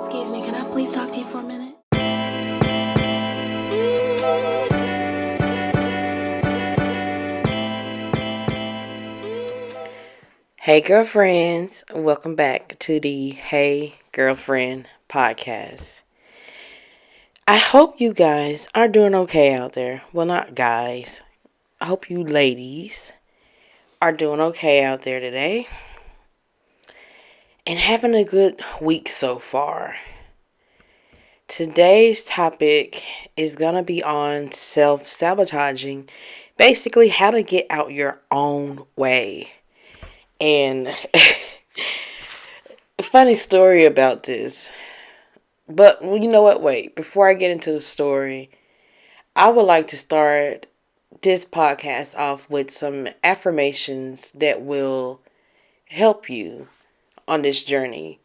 Excuse me, can I please talk to you for a minute? Hey, girlfriends. Welcome back to the Hey Girlfriend podcast. I hope you guys are doing okay out there. Well, not guys. I hope you ladies are doing okay out there today and having a good week so far. Today's topic is going to be on self-sabotaging. Basically, how to get out your own way. And funny story about this. But you know what? Wait, before I get into the story, I would like to start this podcast off with some affirmations that will help you on this journey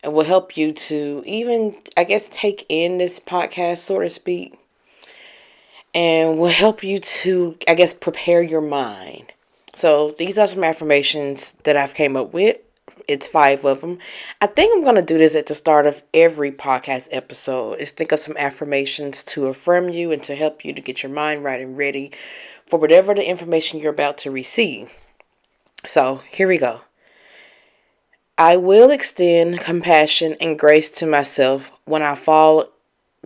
and will help you to even, I guess, take in this podcast, so to speak, and will help you to, I guess, prepare your mind. So these are some affirmations that I've came up with. It's 5 of them. I think I'm going to do this at the start of every podcast episode. Is think of some affirmations to affirm you and to help you to get your mind right and ready for whatever the information you're about to receive. So here we go. I will extend compassion and grace to myself when I fall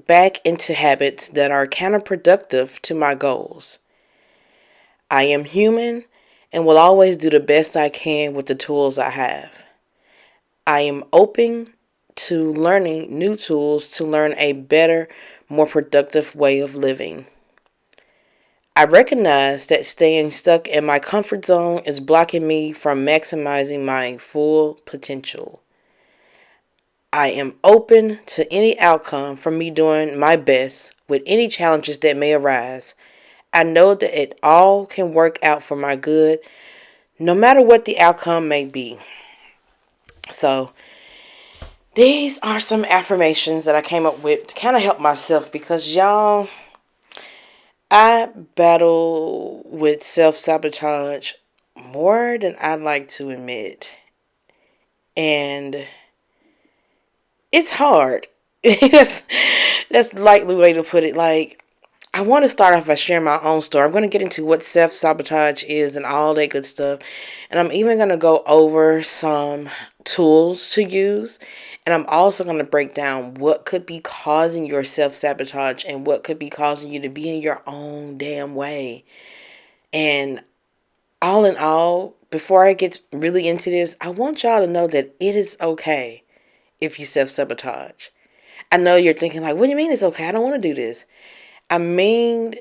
back into habits that are counterproductive to my goals. I am human and will always do the best I can with the tools I have. I am open to learning new tools to learn a better, more productive way of living. I recognize that staying stuck in my comfort zone is blocking me from maximizing my full potential. I am open to any outcome from me doing my best with any challenges that may arise. I know that it all can work out for my good, no matter what the outcome may be. So, these are some affirmations that I came up with to kind of help myself because, y'all, I battle with self-sabotage more than I'd like to admit. And it's hard. That's the likely way to put it. Like, I want to start off by sharing my own story. I'm going to get into what self-sabotage is and all that good stuff. And I'm even going to go over some tools to use. And I'm also going to break down what could be causing your self-sabotage and what could be causing you to be in your own damn way. And all in all, before I get really into this, I want y'all to know that it is okay if you self-sabotage. I know you're thinking like, what do you mean it's okay? I don't want to do this. I mean,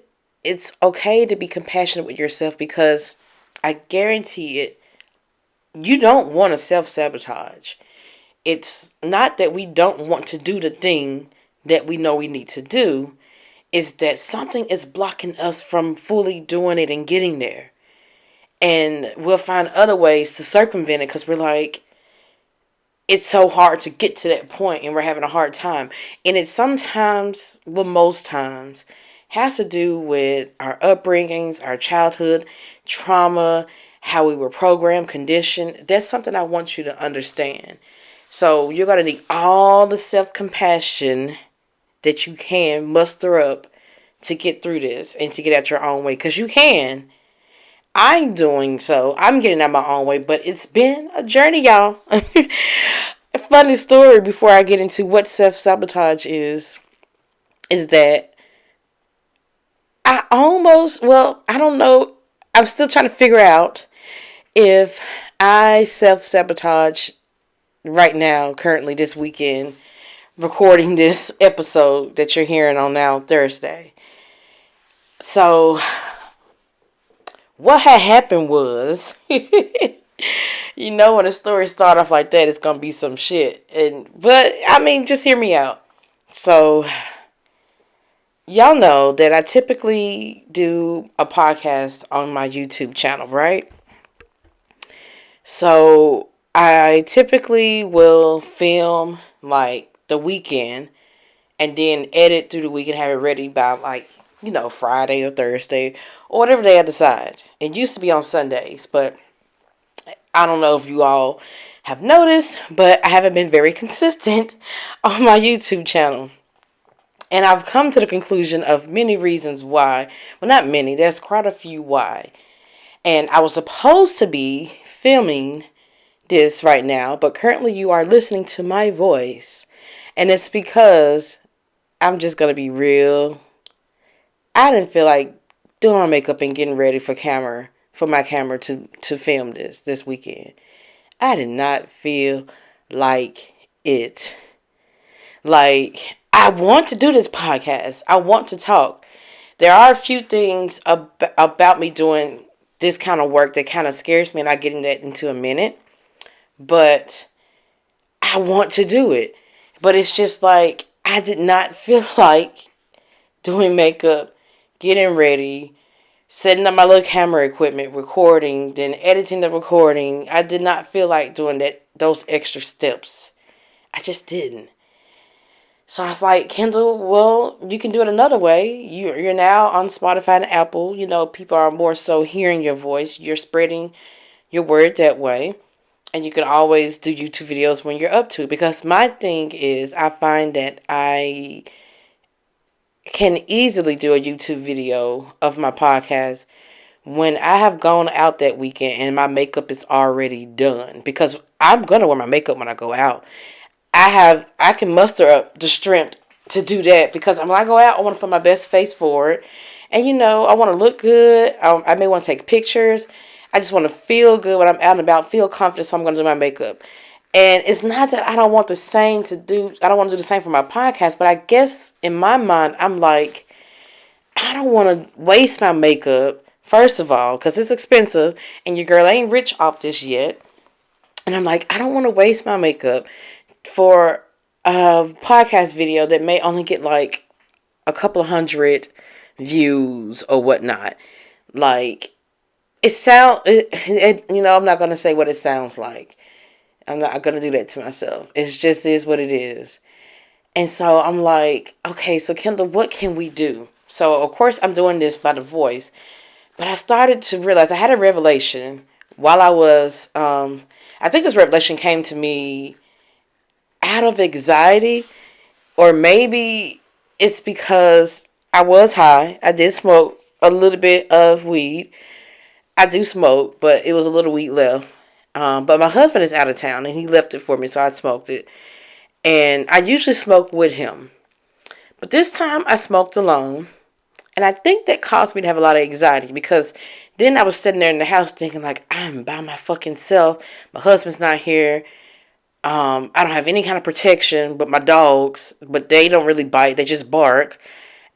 it's okay to be compassionate with yourself because I guarantee it, you don't want to self-sabotage. It's not that we don't want to do the thing that we know we need to do. It's that something is blocking us from fully doing it and getting there. And we'll find other ways to circumvent it because we're like, it's so hard to get to that point and we're having a hard time. And it sometimes, well, most times, has to do with our upbringings, our childhood, trauma, how we were programmed, conditioned. That's something I want you to understand. So you're going to need all the self-compassion that you can muster up to get through this and to get out your own way. Because you can. I'm doing so. I'm getting out my own way, but it's been a journey, y'all. A funny story before I get into what self-sabotage is that I don't know. I'm still trying to figure out if I self-sabotage right now, currently this weekend, recording this episode that you're hearing on now Thursday. So, what had happened was, you know, when a story start off like that, it's gonna be some shit. But I mean, just hear me out. So, y'all know that I typically do a podcast on my YouTube channel, right? So I typically will film like the weekend and then edit through the week and have it ready by like, you know, Friday or Thursday or whatever day I decide. It used to be on Sundays, but I don't know if you all have noticed, but I haven't been very consistent on my YouTube channel. And I've come to the conclusion of many reasons why. Well, not many, there's quite a few why. And I was supposed to be filming this right now, but currently you are listening to my voice. And it's because I'm just going to be real. I didn't feel like doing my makeup and getting ready for my camera to film this weekend. I did not feel like it. Like, I want to do this podcast. I want to talk. There are a few things about me doing this kind of work that kind of scares me, and I'll get into that into a minute. But I want to do it. But it's just like, I did not feel like doing makeup, getting ready, setting up my little camera equipment, recording, then editing the recording. I did not feel like doing those extra steps. I just didn't. So I was like, Kendall, well, you can do it another way. You're now on Spotify and Apple. You know, people are more so hearing your voice. You're spreading your word that way. And you can always do YouTube videos when you're up to. Because my thing is, I find that I can easily do a YouTube video of my podcast when I have gone out that weekend and my makeup is already done. Because I'm going to wear my makeup when I go out. I can muster up the strength to do that because when I go out, I want to put my best face forward. And, you know, I want to look good. I may want to take pictures. I just want to feel good when I'm out and about, feel confident, so I'm going to do my makeup. And it's not that I don't want I don't want to do the same for my podcast, but I guess in my mind, I'm like, I don't want to waste my makeup, first of all, because it's expensive, and your girl ain't rich off this yet. And I'm like, I don't want to waste my makeup for a podcast video that may only get like a couple of hundred views or whatnot. Like, I'm not going to say what it sounds like. I'm not going to do that to myself. It's just is what it is. And so I'm like, okay, so Kendall, what can we do? So, of course, I'm doing this by the voice. But I started to realize I had a revelation while I think this revelation came to me out of anxiety, or maybe it's because I was high. I did smoke a little bit of weed. I do smoke, but it was a little weed left. But my husband is out of town and he left it for me, so I smoked it. And I usually smoke with him. But this time I smoked alone. And I think that caused me to have a lot of anxiety because then I was sitting there in the house thinking like, I'm by my fucking self. My husband's not here. I don't have any kind of protection but my dogs, but they don't really bite. They just bark.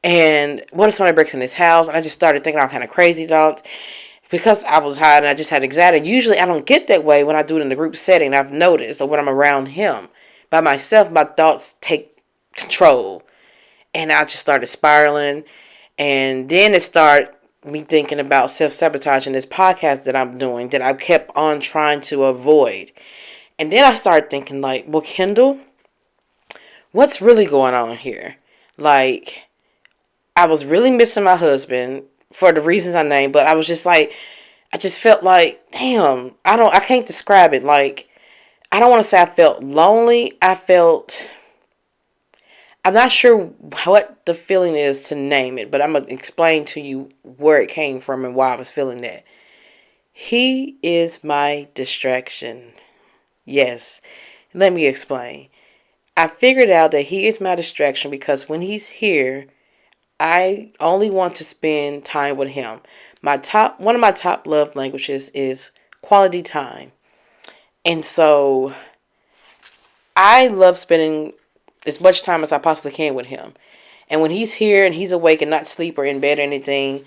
And what if somebody breaks in his house? And I just started thinking all kind of crazy thoughts because I was high and I just had anxiety. Usually I don't get that way when I do it in the group setting. I've noticed, or when I'm around him. By myself, my thoughts take control. And I just started spiraling. And then it started me thinking about self-sabotaging this podcast that I'm doing that I kept on trying to avoid. And then I started thinking like, well, Kendall, what's really going on here? Like, I was really missing my husband for the reasons I named, but I was just like, I just felt like, damn, I can't describe it. Like, I don't want to say I felt lonely. I'm not sure what the feeling is to name it, but I'm going to explain to you where it came from and why I was feeling that. He is my distraction. Yes. Let me explain. I figured out that he is my distraction because when he's here, I only want to spend time with him. One of my top love languages is quality time. And so I love spending as much time as I possibly can with him. And when he's here and he's awake and not asleep or in bed or anything,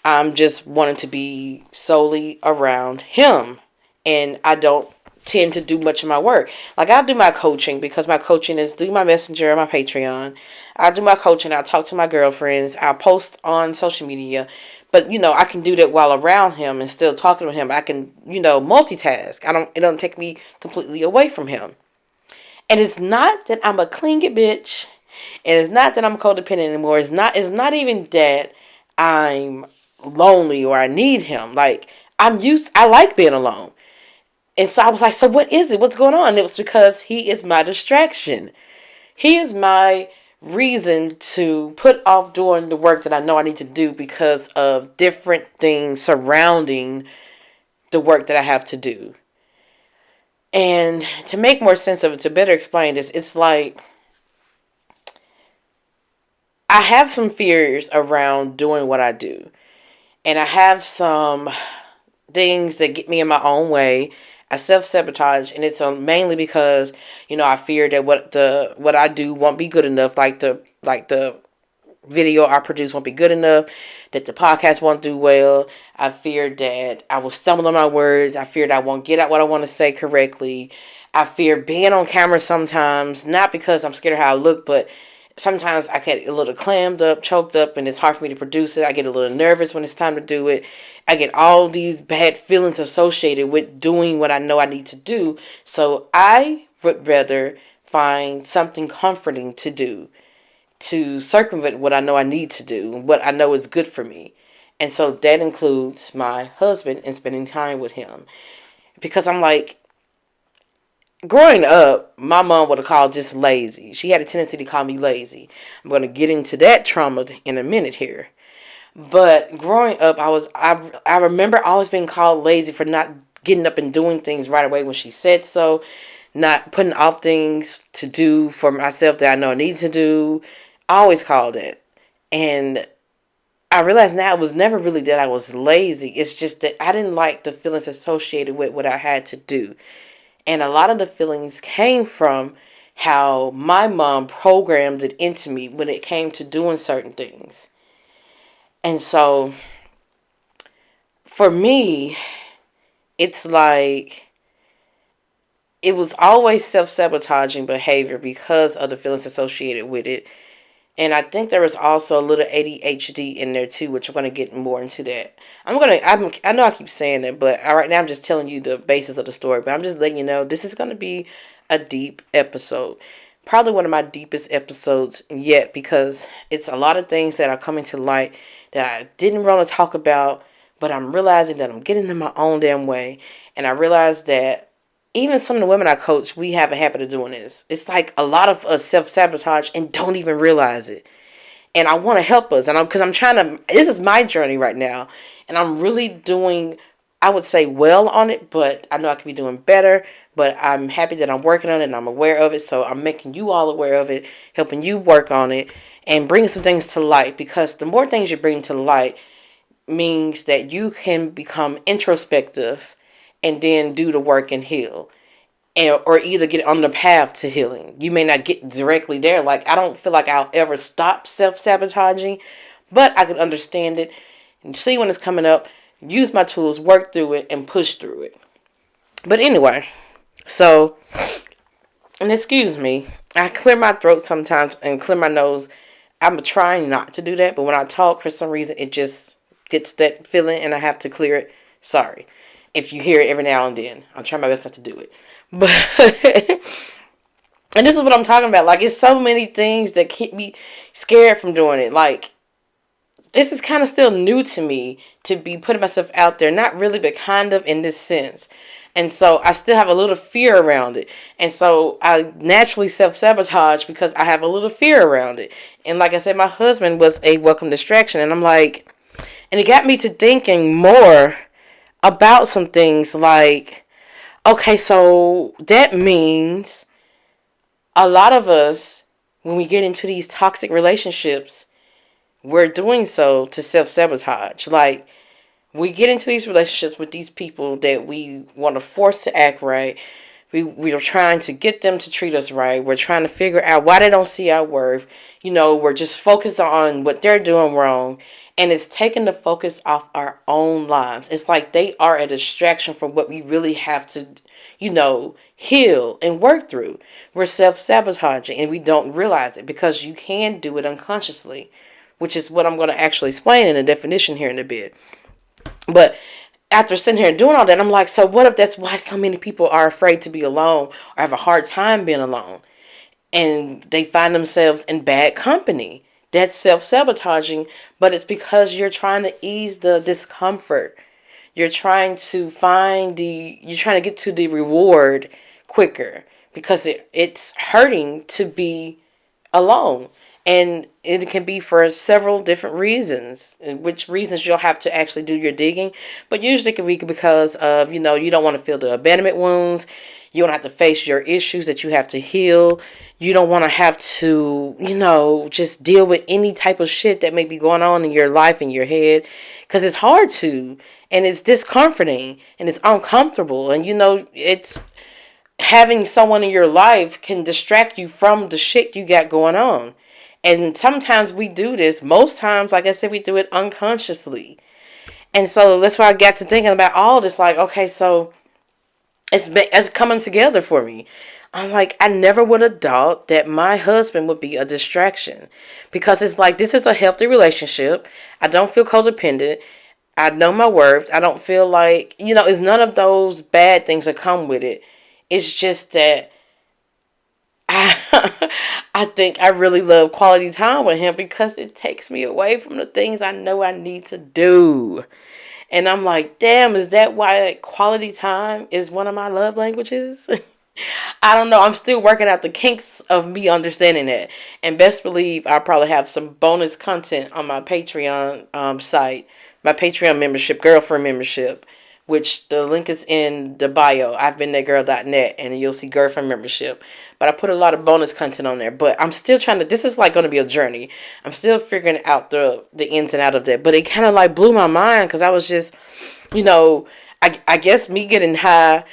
I'm just wanting to be solely around him. And I don't tend to do much of my work. Like, I do my coaching because my coaching is through my Messenger, my Patreon. I do my coaching. I talk to my girlfriends. I post on social media. But, I can do that while around him and still talking with him. I can, multitask. It don't take me completely away from him. And it's not that I'm a clingy bitch. And it's not that I'm codependent anymore. It's not even that I'm lonely or I need him. Like, I like being alone. And so I was like, so what is it? What's going on? And it was because he is my distraction. He is my reason to put off doing the work that I know I need to do because of different things surrounding the work that I have to do. And to make more sense of it, to better explain this, it's like I have some fears around doing what I do. And I have some things that get me in my own way. I self-sabotage, and it's mainly because, I fear that what I do won't be good enough, like the video I produce won't be good enough, that the podcast won't do well. I fear that I will stumble on my words. I fear that I won't get out what I want to say correctly. I fear being on camera sometimes, not because I'm scared of how I look, but sometimes I get a little clammed up, choked up, and it's hard for me to produce it. I get a little nervous when it's time to do it. I get all these bad feelings associated with doing what I know I need to do. So I would rather find something comforting to do to circumvent what I know I need to do, what I know is good for me. And so that includes my husband and spending time with him. Because I'm like, growing up, my mom would have called just lazy. She had a tendency to call me lazy. I'm going to get into that trauma in a minute here. But growing up, I remember always being called lazy for not getting up and doing things right away when she said so, not putting off things to do for myself that I know I need to do. I always called it. And I realized now it was never really that I was lazy. It's just that I didn't like the feelings associated with what I had to do. And a lot of the feelings came from how my mom programmed it into me when it came to doing certain things. And so for me, it's like it was always self-sabotaging behavior because of the feelings associated with it. And I think there was also a little ADHD in there too, which I'm going to get more into that. I know I keep saying that, but right now I'm just telling you the basis of the story. But I'm just letting you know this is going to be a deep episode. Probably one of my deepest episodes yet, because it's a lot of things that are coming to light that I didn't want to talk about, but I'm realizing that I'm getting in my own damn way. And I realized that even some of the women I coach, we have a habit of doing this. It's like a lot of us self-sabotage and don't even realize it. And I want to help us. And because I'm trying to, this is my journey right now. And I'm really doing, I would say, well on it. But I know I could be doing better. But I'm happy that I'm working on it and I'm aware of it. So I'm making you all aware of it, helping you work on it, and bringing some things to light. Because the more things you bring to light means that you can become introspective and then do the work and heal. Or either get on the path to healing. You may not get directly there. Like, I don't feel like I'll ever stop self-sabotaging, but I can understand it and see when it's coming up, use my tools, work through it, and push through it. But anyway, so, and excuse me, I clear my throat sometimes and clear my nose. I'm trying not to do that, but when I talk, for some reason, it just gets that feeling and I have to clear it. Sorry if you hear it every now and then. I'll try my best not to do it. But, and this is what I'm talking about. Like, it's so many things that keep me scared from doing it. Like, this is kind of still new to me to be putting myself out there. Not really, but kind of in this sense. And so I still have a little fear around it. And so I naturally self-sabotage because I have a little fear around it. And like I said, my husband was a welcome distraction. And I'm like, and it got me to thinking more about some things like, okay, so that means a lot of us, when we get into these toxic relationships, we're doing so to self-sabotage. Like, we get into these relationships with these people that we want to force to act right. We are trying to get them to treat us right. We're trying to figure out why they don't see our worth. We're just focused on what they're doing wrong. And it's taking the focus off our own lives. It's like they are a distraction from what we really have to, heal and work through. We're self-sabotaging and we don't realize it because you can do it unconsciously, which is what I'm going to actually explain in the definition here in a bit. But after sitting here and doing all that, I'm like, so what if that's why so many people are afraid to be alone or have a hard time being alone? And they find themselves in bad company. That's self-sabotaging, but it's because you're trying to ease the discomfort. You're trying to you're trying to get to the reward quicker because it's hurting to be alone. And it can be for several different reasons, which reasons you'll have to actually do your digging. But usually it can be because of, you don't want to feel the abandonment wounds. You don't have to face your issues that you have to heal. You don't want to have to, just deal with any type of shit that may be going on in your life, in your head. Because it's hard to, and it's discomforting, and it's uncomfortable. And, it's having someone in your life can distract you from the shit you got going on. And sometimes we do this. Most times, like I said, we do it unconsciously. And so that's why I got to thinking about all this. Like, okay, so it's coming together for me. I'm like, I never would have thought that my husband would be a distraction. Because it's like, this is a healthy relationship. I don't feel codependent. I know my worth. I don't feel like, it's none of those bad things that come with it. It's just that I think I really love quality time with him because it takes me away from the things I know I need to do. And I'm like, damn, is that why quality time is one of my love languages? I don't know. I'm still working out the kinks of me understanding that. And best believe I'll probably have some bonus content on my Patreon site, my Patreon membership, girlfriend membership, which the link is in the bio. I've been thatgirl.net, and you'll see girlfriend membership. But I put a lot of bonus content on there. But I'm still trying to, this is like going to be a journey. I'm still figuring out the ins and out of that. But it kind of like blew my mind because I was just, I guess me getting high,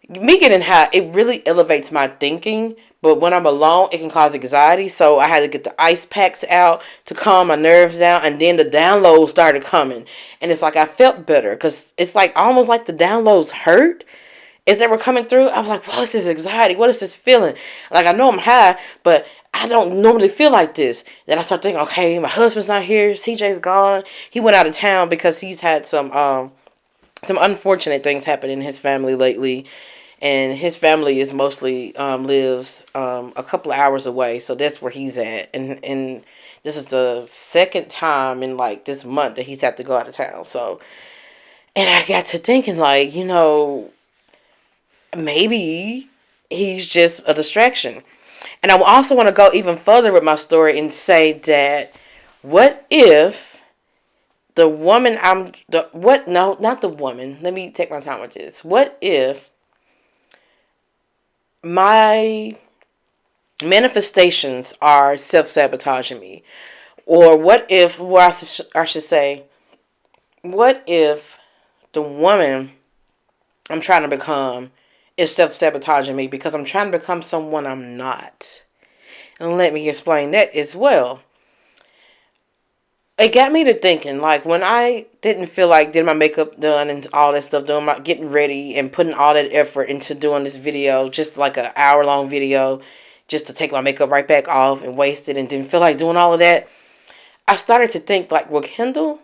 it really elevates my thinking. But when I'm alone, it can cause anxiety. So I had to get the ice packs out to calm my nerves down. And then the downloads started coming. And it's like I felt better. Because it's like almost like the downloads hurt as they were coming through. I was like, what is this anxiety? What is this feeling? Like, I know I'm high, but I don't normally feel like this. Then I start thinking, okay, my husband's not here. CJ's gone. He went out of town because he's had some unfortunate things happen in his family lately. And his family is mostly lives a couple of hours away, so that's where he's at. And this is the second time in like this month that he's had to go out of town. So, and I got to thinking, like, maybe he's just a distraction. And I also want to go even further with my story and say that, what if the woman no, not the woman. Let me take my time with this. What if my manifestations are self-sabotaging me? Or what if, I should say, what if the woman I'm trying to become is self-sabotaging me because I'm trying to become someone I'm not? And let me explain that as well. It got me to thinking, like, when I didn't feel like getting my makeup done and all that stuff, getting ready and putting all that effort into doing this video, just like an hour-long video, just to take my makeup right back off and waste it, and didn't feel like doing all of that, I started to think, like, well, Kendall,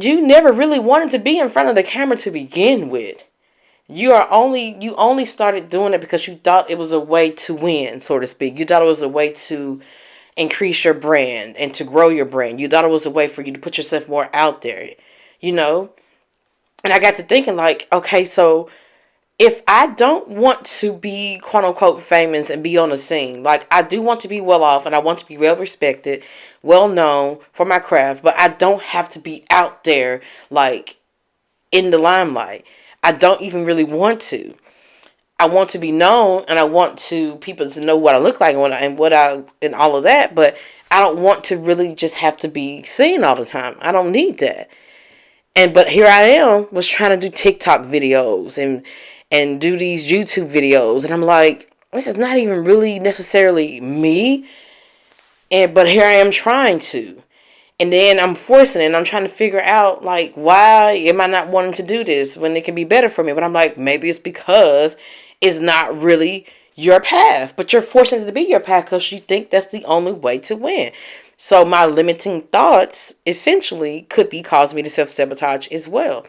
you never really wanted to be in front of the camera to begin with. You only started doing it because you thought it was a way to win, so to speak. You thought it was a way to increase your brand and to grow your brand. You thought it was a way for you to put yourself more out there, And I got to thinking, like, okay, so if I don't want to be quote unquote famous and be on the scene, like, I do want to be well off and I want to be well respected, well known for my craft, but I don't have to be out there like in the limelight. I don't even really want to. I want to be known, and I want people to know what I look like and all of that. But I don't want to really just have to be seen all the time. I don't need that. But here I am, was trying to do TikTok videos and do these YouTube videos, and I'm like, this is not even really necessarily me. But here I am trying to. And then I'm forcing it, and I'm trying to figure out, like, why am I not wanting to do this when it can be better for me? But I'm like, maybe it's because it's not really your path. But you're forcing it to be your path because you think that's the only way to win. So my limiting thoughts essentially could be causing me to self-sabotage as well.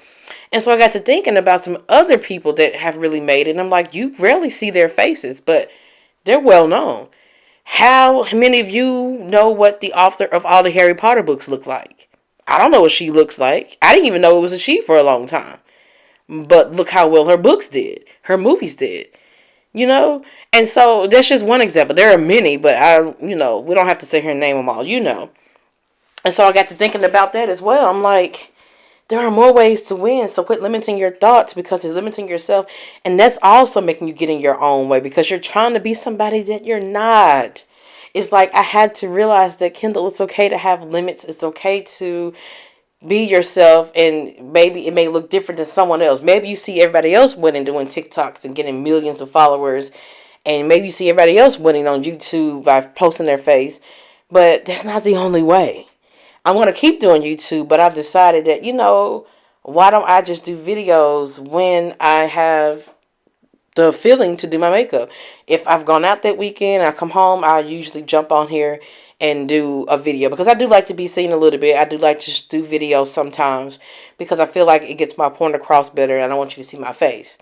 And so I got to thinking about some other people that have really made it. And I'm like, you rarely see their faces, but they're well known. How many of you know what the author of all the Harry Potter books look like? I don't know what she looks like. I didn't even know it was a she for a long time. But look how well her books did. Her movies did. You know? And so that's just one example. There are many, but we don't have to sit here and name them all, And so I got to thinking about that as well. I'm like, there are more ways to win. So quit limiting your thoughts because it's limiting yourself. And that's also making you get in your own way because you're trying to be somebody that you're not. It's like I had to realize that, Kendall, it's okay to have limits. It's okay to be yourself, and maybe it may look different than someone else. Maybe you see everybody else winning doing TikToks and getting millions of followers, and maybe you see everybody else winning on YouTube by posting their face, but that's not the only way. I want to keep doing YouTube, but I've decided that, why don't I just do videos when I have the feeling to do my makeup? If I've gone out that weekend, I come home, I usually jump on here and do a video because I do like to be seen a little bit. I do like to do videos sometimes because I feel like it gets my point across better and I want you to see my face.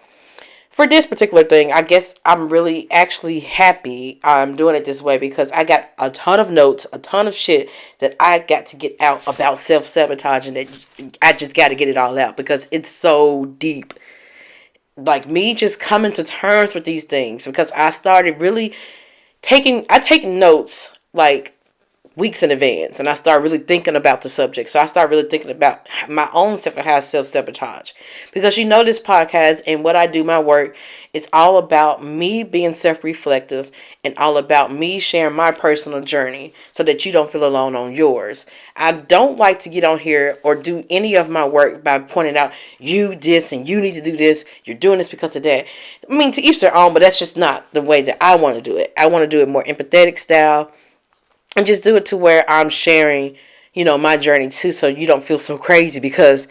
For this particular thing, I guess I'm really actually happy I'm doing it this way because I got a ton of notes, a ton of shit that I got to get out about self-sabotage, and that I just got to get it all out because it's so deep. Like me just coming to terms with these things because I started really I take notes like weeks in advance, and I start really thinking about the subject. So I start really thinking about my own self and how self-sabotage, because this podcast and what I do, my work, is all about me being self-reflective and all about me sharing my personal journey so that you don't feel alone on yours. I don't like to get on here or do any of my work by pointing out you this and you need to do this, you're doing this because of that. I mean, to each their own, but that's just not the way that I want to do it. I want to do it more empathetic style and just do it to where I'm sharing, my journey too, so you don't feel so crazy, because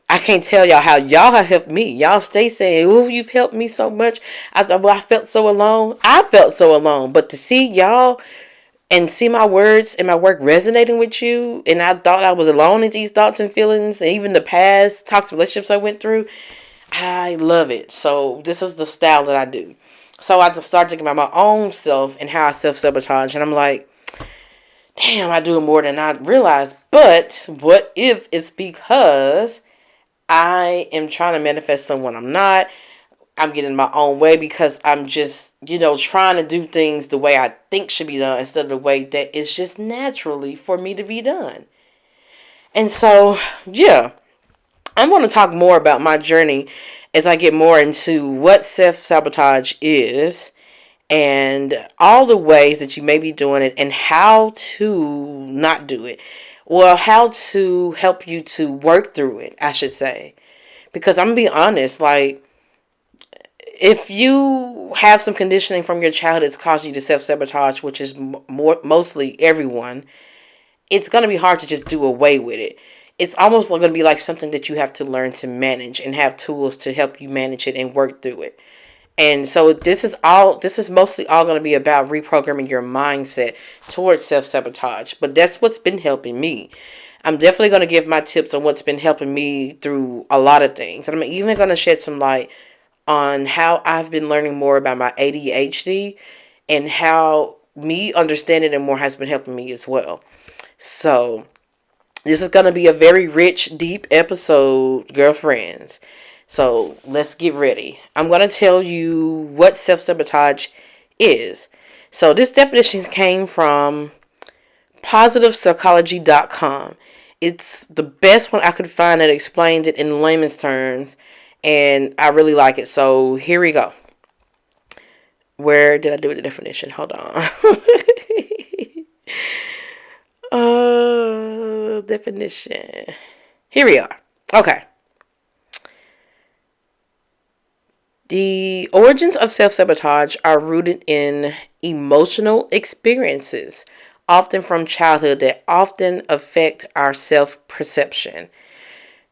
I can't tell y'all how y'all have helped me. Y'all stay saying, "Oh, you've helped me so much." I thought, well, I felt so alone. I felt so alone. But to see y'all and see my words and my work resonating with you, and I thought I was alone in these thoughts and feelings, and even the past toxic relationships I went through, I love it. So this is the style that I do. So I just started thinking about my own self and how I self-sabotage, and I'm like, damn, I do it more than I realize. But what if it's because I am trying to manifest someone I'm not? I'm getting my own way because I'm just, trying to do things the way I think should be done instead of the way that it's just naturally for me to be done. And so, yeah, I'm going to talk more about my journey as I get more into what self-sabotage is and all the ways that you may be doing it and how to not do it. Well, how to help you to work through it, I should say. Because I'm going to be honest, like, if you have some conditioning from your childhood that's caused you to self-sabotage, which is mostly everyone, it's going to be hard to just do away with it. It's almost going to be like something that you have to learn to manage and have tools to help you manage it and work through it. And so this is mostly all going to be about reprogramming your mindset towards self-sabotage. But that's what's been helping me. I'm definitely going to give my tips on what's been helping me through a lot of things. And I'm even going to shed some light on how I've been learning more about my ADHD and how me understanding it more has been helping me as well. So this is going to be a very rich, deep episode, girlfriends. So let's get ready. I'm going to tell you what self-sabotage is. So this definition came from positivepsychology.com. It's the best one I could find that explained it in layman's terms, and I really like it. So here we go. Where did I do the definition? Hold on. Definition. Here we are. Okay. The origins of self-sabotage are rooted in emotional experiences, often from childhood, that often affect our self-perception.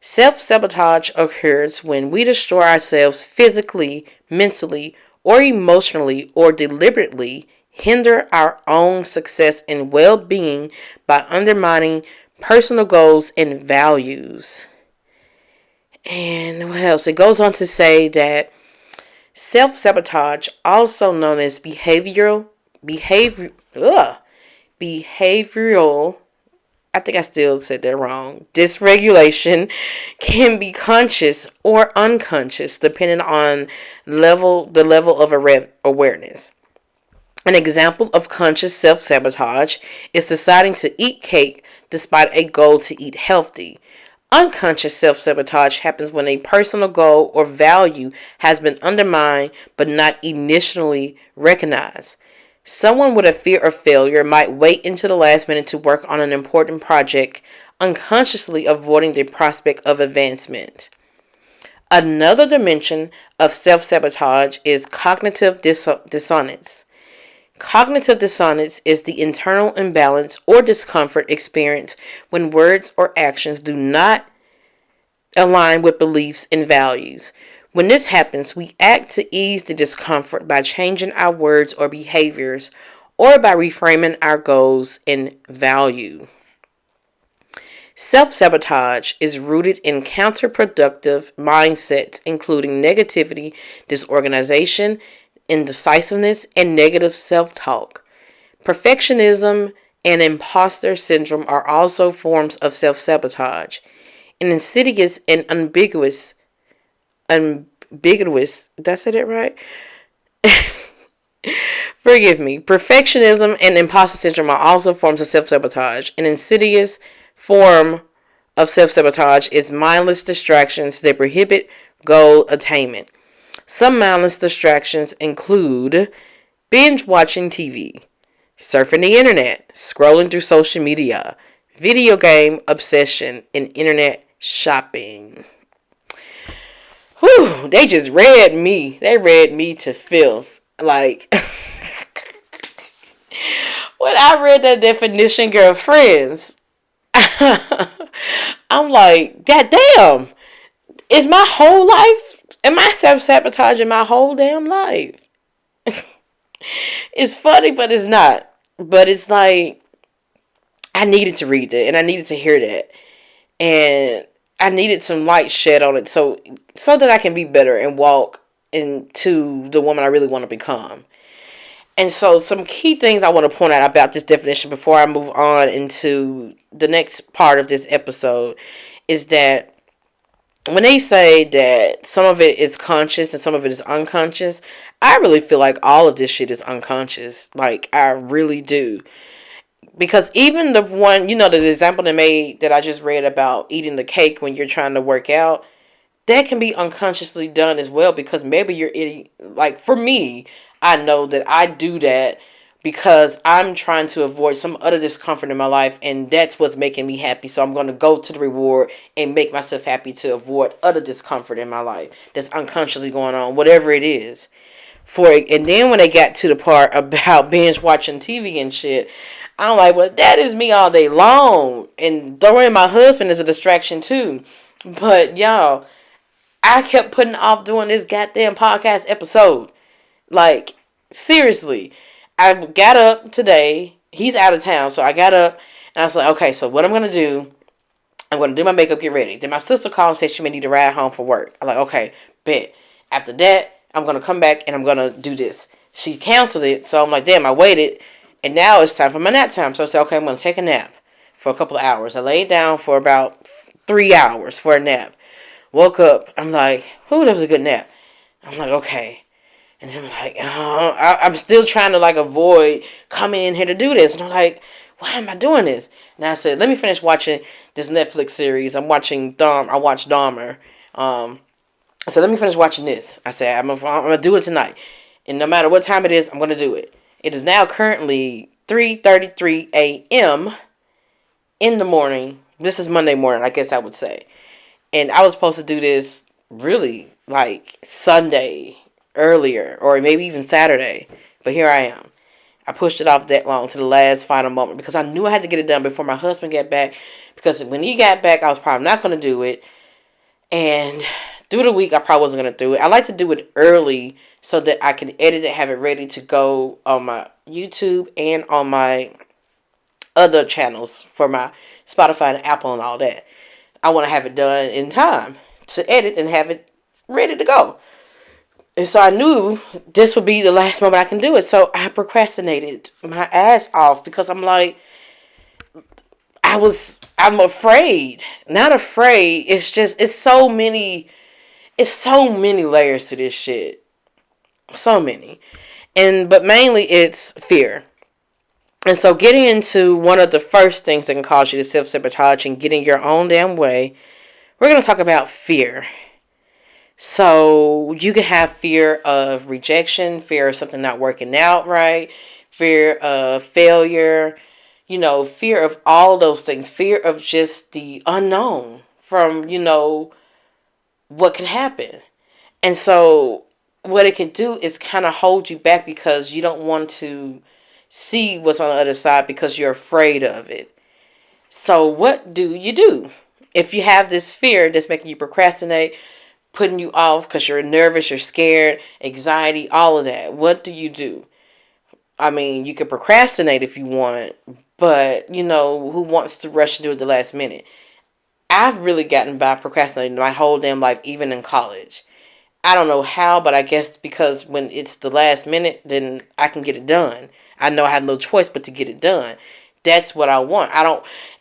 Self-sabotage occurs when we destroy ourselves physically, mentally, or emotionally, or deliberately hinder our own success and well-being by undermining personal goals and values. And what else? It goes on to say that self-sabotage, also known as behavioral I think I still said that wrong. Dysregulation can be conscious or unconscious depending on the level of awareness. An example of conscious self-sabotage is deciding to eat cake despite a goal to eat healthy. Unconscious self-sabotage happens when a personal goal or value has been undermined but not initially recognized. Someone with a fear of failure might wait until the last minute to work on an important project, unconsciously avoiding the prospect of advancement. Another dimension of self sabotage is cognitive dissonance. Cognitive dissonance is the internal imbalance or discomfort experienced when words or actions do not align with beliefs and values. When this happens, we act to ease the discomfort by changing our words or behaviors or by reframing our goals and value. Self sabotage is rooted in counterproductive mindsets, including negativity, disorganization, indecisiveness, and negative self talk. Perfectionism and imposter syndrome are also forms of self sabotage. An insidious and ambiguous, did I say that right? Forgive me. Perfectionism and imposter syndrome are also forms of self sabotage. An insidious form of self sabotage is mindless distractions that prohibit goal attainment. Some mindless distractions include binge watching TV, surfing the internet, scrolling through social media, video game obsession, and internet shopping. Whew, they just read me. They read me to filth. Like, when I read that definition, girlfriends, I'm like, God damn, is my whole life, am I self-sabotaging my whole damn life? It's funny, but it's not. But it's like, I needed to read that, and I needed to hear that. And I needed some light shed on it so that I can be better and walk into the woman I really want to become. And so some key things I want to point out about this definition before I move on into the next part of this episode is that when they say that some of it is conscious and some of it is unconscious, I really feel like all of this shit is unconscious. Like, I really do. Because even the one, the example they made that I just read about eating the cake when you're trying to work out, that can be unconsciously done as well, because maybe you're eating, like, for me, I know that I do that because I'm trying to avoid some other discomfort in my life, and that's what's making me happy. So I'm going to go to the reward and make myself happy to avoid other discomfort in my life that's unconsciously going on, whatever it is. And then when they got to the part about binge watching TV and shit, I'm like, well, that is me all day long. And throwing my husband is a distraction too. But y'all, I kept putting off doing this goddamn podcast episode. Like, seriously. I got up today. He's out of town, so I got up and I was like, okay, so what I'm going to do, I'm going to do my makeup, get ready. Then my sister called and said she may need to ride home from work. I'm like, okay, bet. After that, I'm going to come back and I'm going to do this. She canceled it, so I'm like, damn, I waited. And now it's time for my nap time. So I said, okay, I'm going to take a nap for a couple of hours. I laid down for about 3 hours for a nap. Woke up. I'm like, that was a good nap. I'm like, okay. And then I'm like, I'm still trying to, like, avoid coming in here to do this. And I'm like, why am I doing this? And I said, let me finish watching this Netflix series. I watched Dahmer. I said, let me finish watching this. I said, I'm going to do it tonight. And no matter what time it is, I'm going to do it. It is now currently 3:33 a.m. in the morning. This is Monday morning, I guess I would say. And I was supposed to do this really like Sunday earlier, or maybe even Saturday. But here I am. I pushed it off that long to the last final moment because I knew I had to get it done before my husband got back. Because when he got back, I was probably not going to do it. And through the week, I probably wasn't going to do it. I like to do it early so that I can edit it, have it ready to go on my YouTube and on my other channels for my Spotify and Apple and all that. I want to have it done in time to edit and have it ready to go. And so I knew this would be the last moment I can do it. So I procrastinated my ass off because I'm like, I'm afraid. Not afraid. It's so many layers to this shit. So many. But mainly it's fear. And so getting into one of the first things that can cause you to self-sabotage and getting your own damn way, we're going to talk about fear. So you can have fear of rejection, fear of something not working out right, fear of failure, fear of all those things, fear of just the unknown from, what can happen. And so what it can do is kind of hold you back because you don't want to see what's on the other side because you're afraid of it. So what do you do? If you have this fear that's making you procrastinate, putting you off because you're nervous, you're scared, anxiety, all of that, what do you do? I mean, you can procrastinate if you want, but, who wants to rush to do it the last minute? I've really gotten by procrastinating my whole damn life, even in college. I don't know how, but I guess because when it's the last minute, then I can get it done. I know I have no choice but to get it done. That's what I want.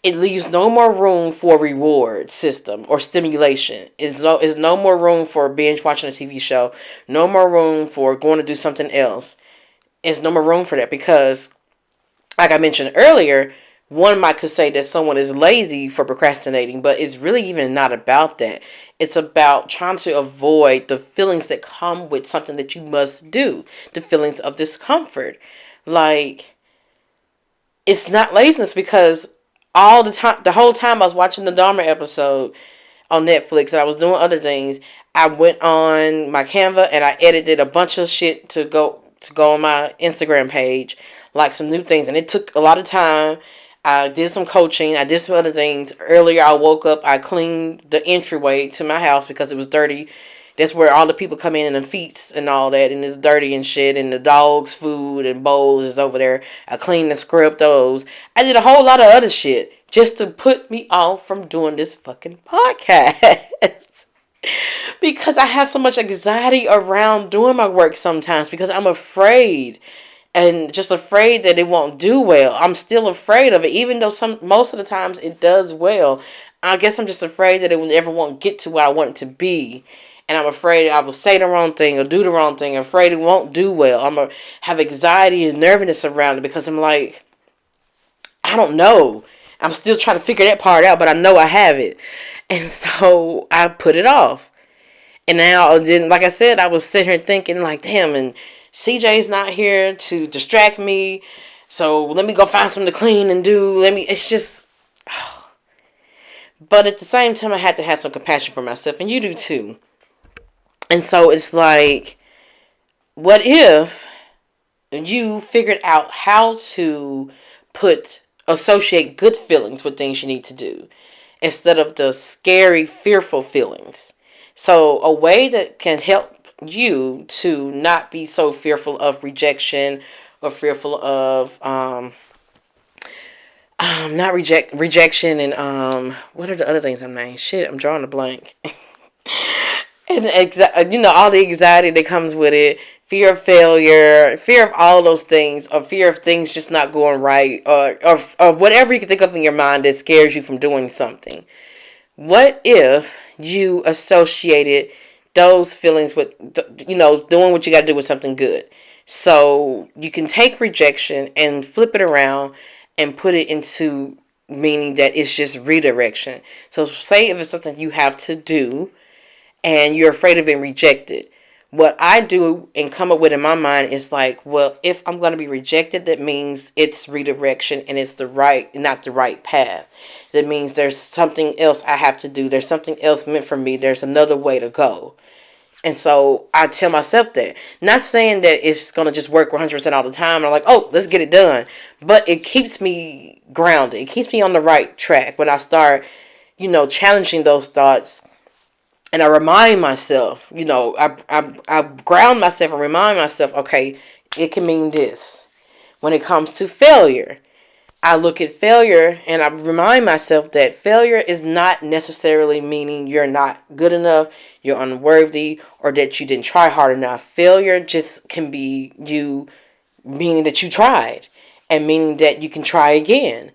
It leaves no more room for reward system or stimulation. It's no more room for binge watching a TV show. No more room for going to do something else. It's no more room for that because, like I mentioned earlier, one might could say that someone is lazy for procrastinating, but it's really even not about that. It's about trying to avoid the feelings that come with something that you must do, the feelings of discomfort. Like, it's not laziness because the whole time I was watching the Dahmer episode on Netflix and I was doing other things, I went on my Canva and I edited a bunch of shit to go on my Instagram page, like some new things, and it took a lot of time. I did some coaching. I did some other things. Earlier, I woke up. I cleaned the entryway to my house because it was dirty. That's where all the people come in and the feet and all that, and it's dirty and shit, and the dog's food and bowls is over there. I cleaned and scrubbed those. I did a whole lot of other shit just to put me off from doing this fucking podcast. Because I have so much anxiety around doing my work sometimes because I'm afraid and just afraid that it won't do well. I'm still afraid of it, even though most of the times it does well. I guess I'm just afraid that it will never won't get to what I want it to be. And I'm afraid I will say the wrong thing or do the wrong thing. I'm afraid it won't do well. I'm going to have anxiety and nervousness around it because I'm like, I don't know. I'm still trying to figure that part out, but I know I have it. And so I put it off. And now, then, like I said, I was sitting here thinking, like, damn, and CJ's not here to distract me. So let me go find something to clean and do. It's just. But at the same time, I had to have some compassion for myself, and you do too. And so it's like, what if you figured out how to associate good feelings with things you need to do instead of the scary, fearful feelings? So a way that can help you to not be so fearful of rejection or fearful of not rejection and what are the other things I'm naming? Shit, I'm drawing a blank. And all the anxiety that comes with it, fear of failure, fear of all those things, or fear of things just not going right, or whatever you can think of in your mind that scares you from doing something. What if you associated those feelings with, doing what you got to do with something good? So you can take rejection and flip it around and put it into meaning that it's just redirection. So say if it's something you have to do and you're afraid of being rejected. What I do and come up with in my mind is like, well, if I'm going to be rejected, that means it's redirection and it's not the right path. That means there's something else I have to do. There's something else meant for me. There's another way to go. And so I tell myself that. Not saying that it's going to just work 100% all the time. I'm like, oh, let's get it done. But it keeps me grounded. It keeps me on the right track when I start, challenging those thoughts. And I remind myself, I ground myself and remind myself, okay, it can mean this. When it comes to failure, I look at failure and I remind myself that failure is not necessarily meaning you're not good enough, you're unworthy, or that you didn't try hard enough. Failure just can be you meaning that you tried and meaning that you can try again.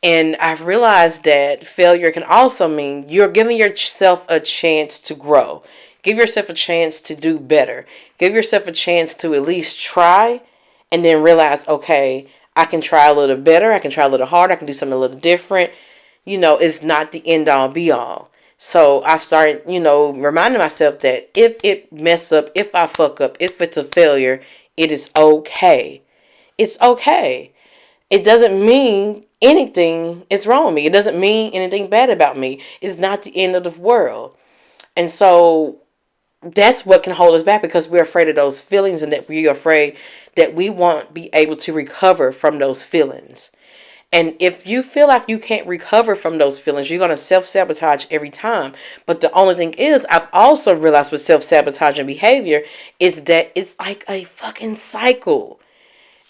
And I've realized that failure can also mean you're giving yourself a chance to grow. Give yourself a chance to do better. Give yourself a chance to at least try and then realize, okay, I can try a little better. I can try a little harder. I can do something a little different. It's not the end all be all. So I started, reminding myself that if it mess up, if I fuck up, if it's a failure, it is okay. It's okay. It doesn't mean anything is wrong with me. It doesn't mean anything bad about me. It's not the end of the world. And so that's what can hold us back, because we're afraid of those feelings, and that we're afraid that we won't be able to recover from those feelings. And if you feel like you can't recover from those feelings, you're going to self-sabotage every time. But the only thing is, I've also realized with self-sabotaging behavior is that it's like a fucking cycle.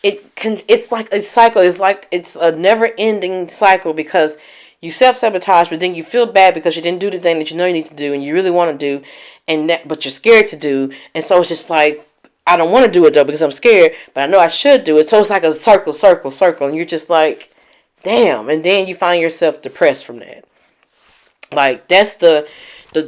It's like a cycle. It's a never-ending cycle, because you self-sabotage, but then you feel bad because you didn't do the thing that you know you need to do and you really want to do, but you're scared to do. And so it's just like, I don't want to do it though because I'm scared, but I know I should do it. So it's like a circle, circle, circle, and you're just like, damn. And then you find yourself depressed from that. Like, that's the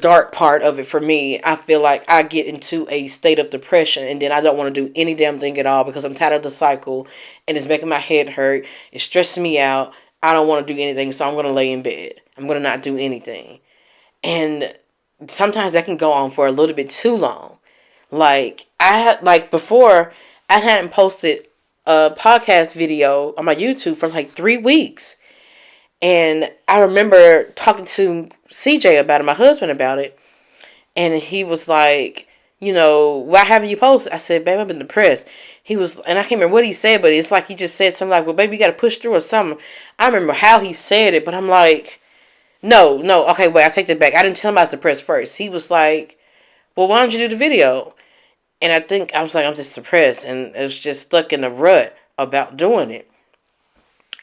dark part of it for me. I feel like I get into a state of depression, and then I don't want to do any damn thing at all because I'm tired of the cycle, and it's making my head hurt. It's stressing me out. I don't want to do anything, so I'm going to lay in bed. I'm going to not do anything. And sometimes that can go on for a little bit too long. Before, I hadn't posted a podcast video on my YouTube for like 3 weeks. And I remember talking to CJ about it, my husband, about it. And he was like, why haven't you posted? I said, babe, I've been depressed. And I can't remember what he said, but it's like he just said something like, well, baby, you got to push through or something. I remember how he said it, but I'm like, no, okay, wait, I take that back. I didn't tell him I was depressed first. He was like, well, why don't you do the video? And I was like, I'm just depressed. And it was just stuck in a rut about doing it.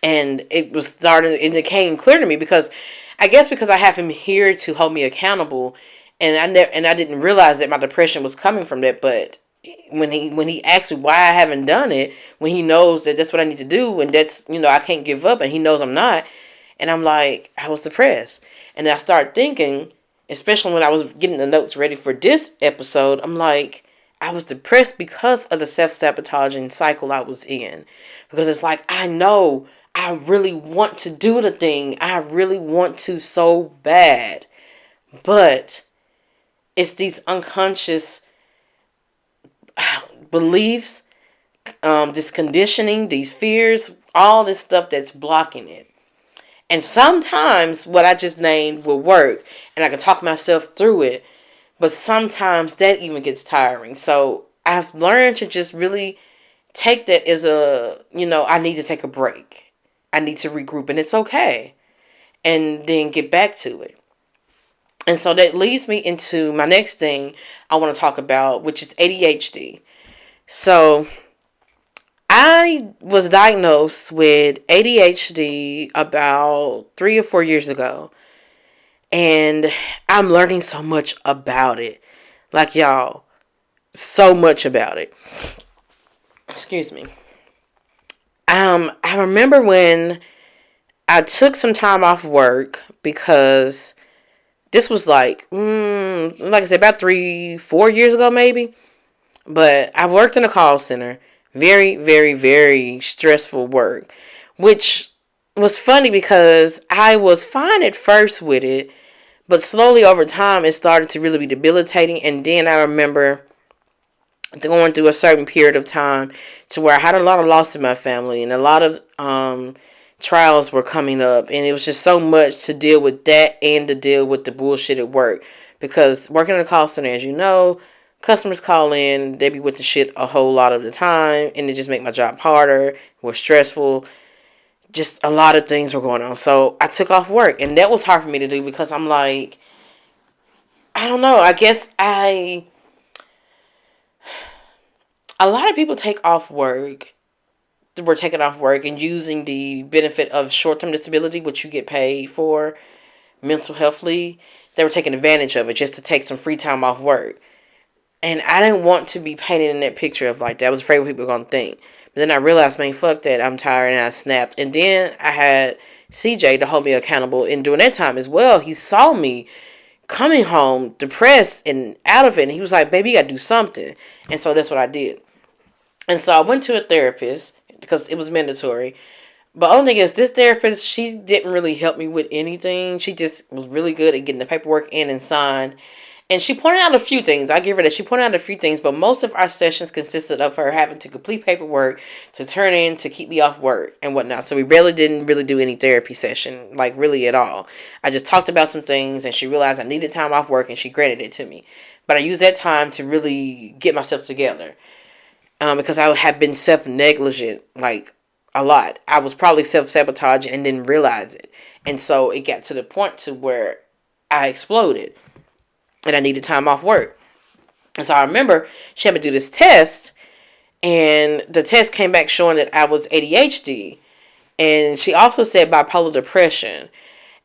And it it became clear to me, because I guess because I have him here to hold me accountable, and I didn't realize that my depression was coming from that. But when he asked me why I haven't done it, when he knows that that's what I need to do, and that's, I can't give up, and he knows I'm not, and I'm like, I was depressed. And I started thinking, especially when I was getting the notes ready for this episode, I'm like, I was depressed because of the self-sabotaging cycle I was in. Because it's like, I know I really want to do the thing. I really want to so bad. But it's these unconscious beliefs, this conditioning, these fears, all this stuff that's blocking it. And sometimes what I just named will work, and I can talk myself through it. But sometimes that even gets tiring. So I've learned to just really take that as I need to take a break. I need to regroup, and it's okay. And then get back to it. And so that leads me into my next thing I want to talk about, which is ADHD. So I was diagnosed with ADHD about 3 or 4 years ago. And I'm learning so much about it. Like, y'all, so much about it. Excuse me. I remember when I took some time off work, because this was like I said, about 3-4 years ago maybe. But I worked in a call center. Very, very, very stressful work. Which was funny because I was fine at first with it. But slowly over time, it started to really be debilitating. And then I remember going through a certain period of time to where I had a lot of loss in my family, and a lot of trials were coming up. And it was just so much to deal with that, and to deal with the bullshit at work. Because working in a call center, as you know, customers call in, they be with the shit a whole lot of the time, and it just make my job harder, more stressful. Just a lot of things were going on. So I took off work, and that was hard for me to do, because I'm like, I don't know. I guess a lot of people take off work. Were taking off work and using the benefit of short-term disability, which you get paid for, mental health leave. They were taking advantage of it just to take some free time off work. And I didn't want to be painted in that picture of like that. I was afraid what people were going to think. But Then I realized, man, fuck that. I'm tired, and I snapped. And then I had CJ to hold me accountable. And during that time as well, he saw me coming home depressed and out of it. And he was like, baby, you got to do something. And so that's what I did. And so I went to a therapist because it was mandatory. But only thing is, this therapist, she didn't really help me with anything. She just was really good at getting the paperwork in and signed. And she pointed out a few things. I give her that. She pointed out a few things, but most of our sessions consisted of her having to complete paperwork to turn in to keep me off work and whatnot. So we didn't really do any therapy session, like really at all. I just talked about some things, and she realized I needed time off work, and she granted it to me. But I used that time to really get myself together, because I had been self-negligent, like, a lot. I was probably self-sabotaging and didn't realize it. And so it got to the point to where I exploded and I needed time off work. And so I remember she had me do this test, and the test came back showing that I was ADHD. And she also said bipolar depression.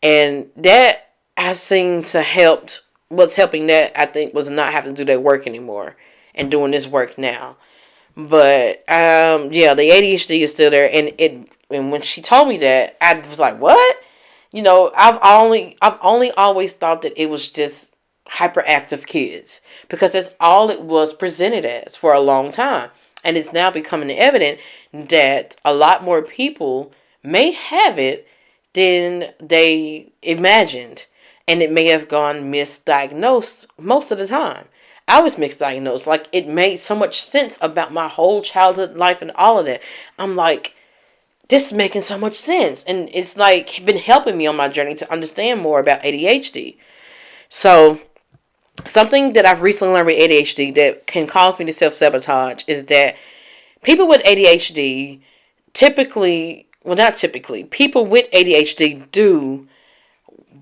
And that has seemed to help. What's helping that, I think, was not having to do that work anymore and doing this work now. But yeah, the ADHD is still there, and when she told me that, I was like, what? I've only always thought that it was just hyperactive kids, because that's all it was presented as for a long time. And it's now becoming evident that a lot more people may have it than they imagined, and it may have gone misdiagnosed most of the time. I was misdiagnosed. Like, it made so much sense about my whole childhood life and all of that. I'm like, this is making so much sense. And it's like been helping me on my journey to understand more about ADHD. So something that I've recently learned with ADHD that can cause me to self-sabotage is that people with ADHD people with ADHD do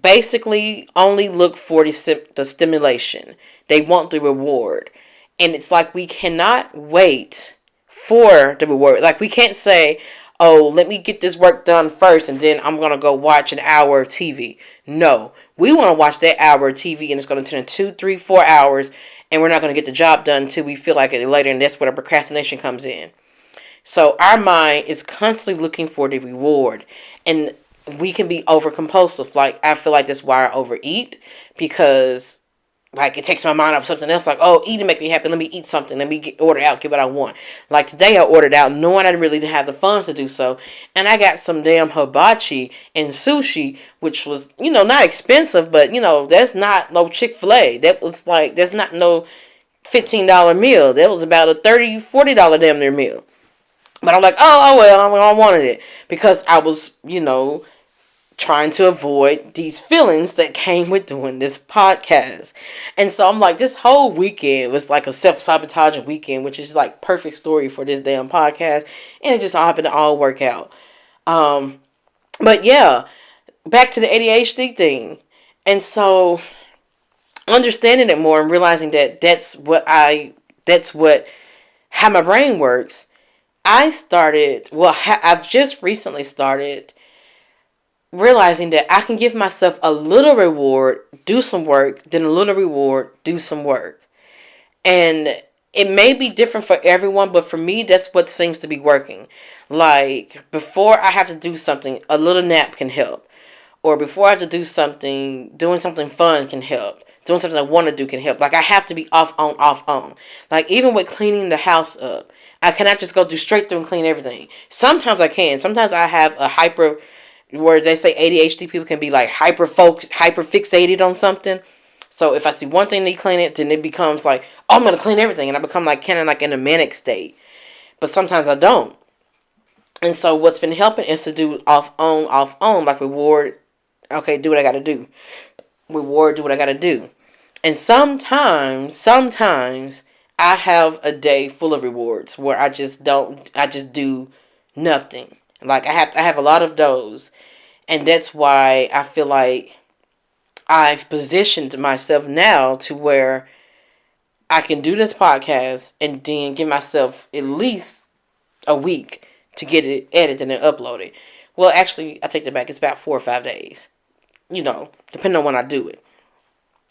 basically only look for the stimulation. They want the reward. And it's like we cannot wait for the reward. Like, we can't say, oh, let me get this work done first and then I'm going to go watch an hour of TV. No. We want to watch that hour of TV and it's going to turn into 2, 3, 4 hours, and we're not going to get the job done until we feel like it later, and that's where the procrastination comes in. So our mind is constantly looking for the reward. And we can be over compulsive. Like, I feel like that's why I overeat, because like it takes my mind off something else. Like, oh, eating make me happy. Let me eat something. Let me order out, get what I want. Like today, I ordered out knowing I didn't really have the funds to do so, and I got some damn hibachi and sushi, which was not expensive, but that's not no Chick-fil-A. That was like that's not no $15 meal. That was about a $30, $40 damn near meal. But I'm like, oh well, I wanted it because I was, trying to avoid these feelings that came with doing this podcast. And so I'm like, this whole weekend was like a self-sabotaging weekend, which is like perfect story for this damn podcast. And it just happened to all work out. But yeah, back to the ADHD thing. And so understanding it more and realizing that how my brain works. I've just recently started realizing that I can give myself a little reward, do some work, then a little reward, do some work. And it may be different for everyone, but for me, that's what seems to be working. Like, before I have to do something, a little nap can help. Or before I have to do something, doing something fun can help. Doing something I want to do can help. Like, I have to be off, on, off, on. Like, even with cleaning the house up, I cannot just go straight through and clean everything. Sometimes I can. Sometimes I have where they say ADHD people can be like hyper fixated on something. So if I see one thing they clean it, then it becomes like, oh, I'm going to clean everything. And I become like kind of like in a manic state. But sometimes I don't. And so what's been helping is to do off, on, like reward. Okay, do what I got to do. Reward, do what I got to do. And sometimes I have a day full of rewards where I just do nothing. Like I have a lot of those. And that's why I feel like I've positioned myself now to where I can do this podcast and then give myself at least a week to get it edited and uploaded. Well, actually, I take that back. It's about 4 or 5 days, depending on when I do it.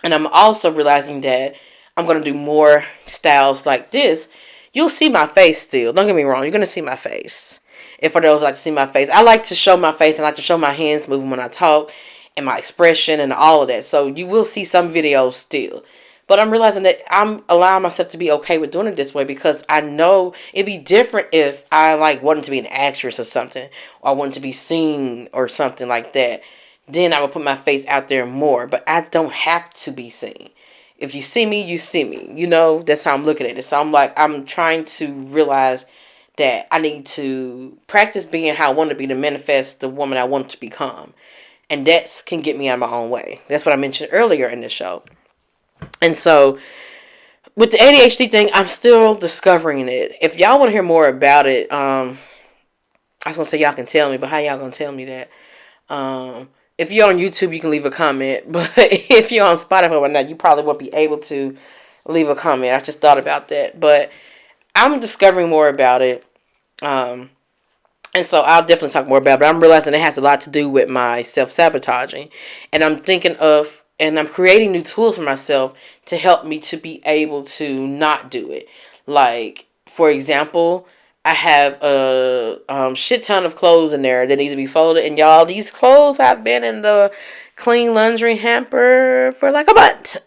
And I'm also realizing that I'm going to do more styles like this, You'll see my face still. Don't get me wrong. You're going to see my face. If for those who like to see my face, I like to show my face and I like to show my hands moving when I talk and my expression and all of that. So you will see some videos still. But I'm realizing that I'm allowing myself to be okay with doing it this way because I know it'd be different if I like wanted to be an actress or something, or I wanted to be seen or something like that. Then I would put my face out there more. But I don't have to be seen. If you see me, you see me. You know, that's how I'm looking at it. So I'm trying to realize that I need to practice being how I want to be to manifest the woman I want to become. And that can get me out of my own way. That's what I mentioned earlier in the show. And so with the ADHD thing, I'm still discovering it. If y'all want to hear more about it, I was going to say y'all can tell me, but how y'all going to tell me that? If you're on YouTube, you can leave a comment. But if you're on Spotify or not, you probably won't be able to leave a comment. I just thought about that. But I'm discovering more about it. And so I'll definitely talk more about it. But I'm realizing it has a lot to do with my self-sabotaging. And I'm thinking of, and I'm creating new tools for myself to help me to be able to not do it. Like, for example, I have a shit ton of clothes in there that need to be folded. And y'all, these clothes have been in the clean laundry hamper for like a month.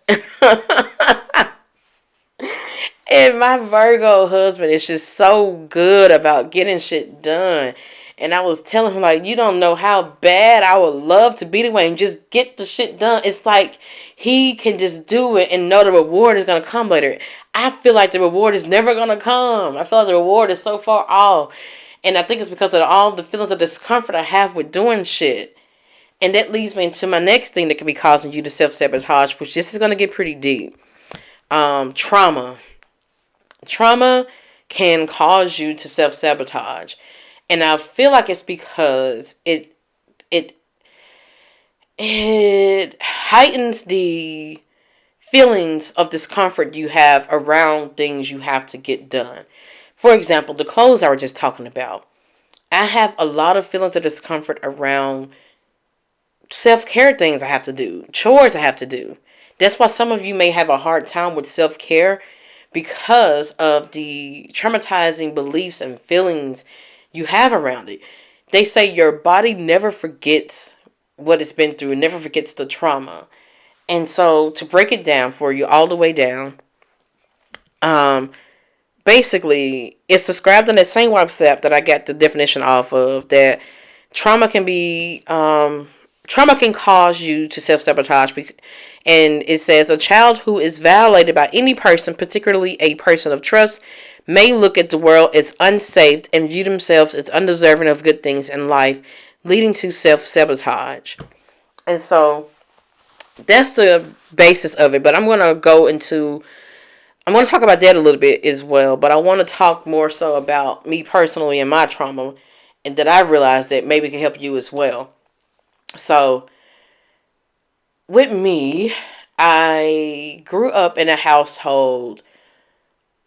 And my Virgo husband is just so good about getting shit done. And I was telling him, like, you don't know how bad I would love to be the way and just get the shit done. It's like he can just do it and know the reward is going to come later. I feel like the reward is never going to come. I feel like the reward is so far off. And I think it's because of all the feelings of discomfort I have with doing shit. And that leads me into my next thing that could be causing you to self-sabotage, which this is going to get pretty deep. Trauma. Trauma can cause you to self-sabotage. And I feel like it's because it heightens the feelings of discomfort you have around things you have to get done. For example, the clothes I was just talking about. I have a lot of feelings of discomfort around self-care things I have to do, chores I have to do. That's why some of you may have a hard time with self-care because of the traumatizing beliefs and feelings you have around it. They say your body never forgets what it's been through, never forgets the trauma. And so to break it down for you all the way down, basically it's described in that same WhatsApp that I got the definition off of, that trauma can be trauma can cause you to self-sabotage. And it says a child who is violated by any person, particularly a person of trust, may look at the world as unsafe and view themselves as undeserving of good things in life, leading to self-sabotage. And so that's the basis of it. But I'm going to talk about that a little bit as well. But I want to talk more so about me personally and my trauma, and that I realized that maybe can help you as well. So with me, I grew up in a household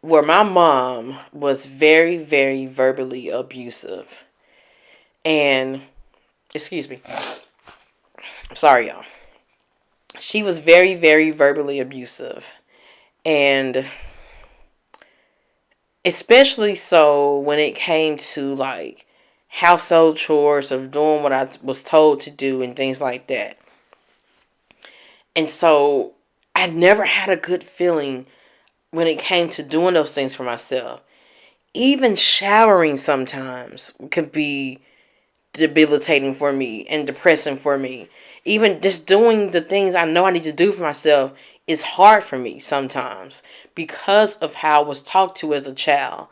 where my mom was very, very verbally abusive. And, excuse me. I'm sorry, y'all. She was very, very verbally abusive. And especially so when it came to, like, household chores, of doing what I was told to do and things like that. And so I never had a good feeling when it came to doing those things for myself. Even showering sometimes could be debilitating for me and depressing for me. Even just doing the things I know I need to do for myself is hard for me sometimes because of how I was talked to as a child.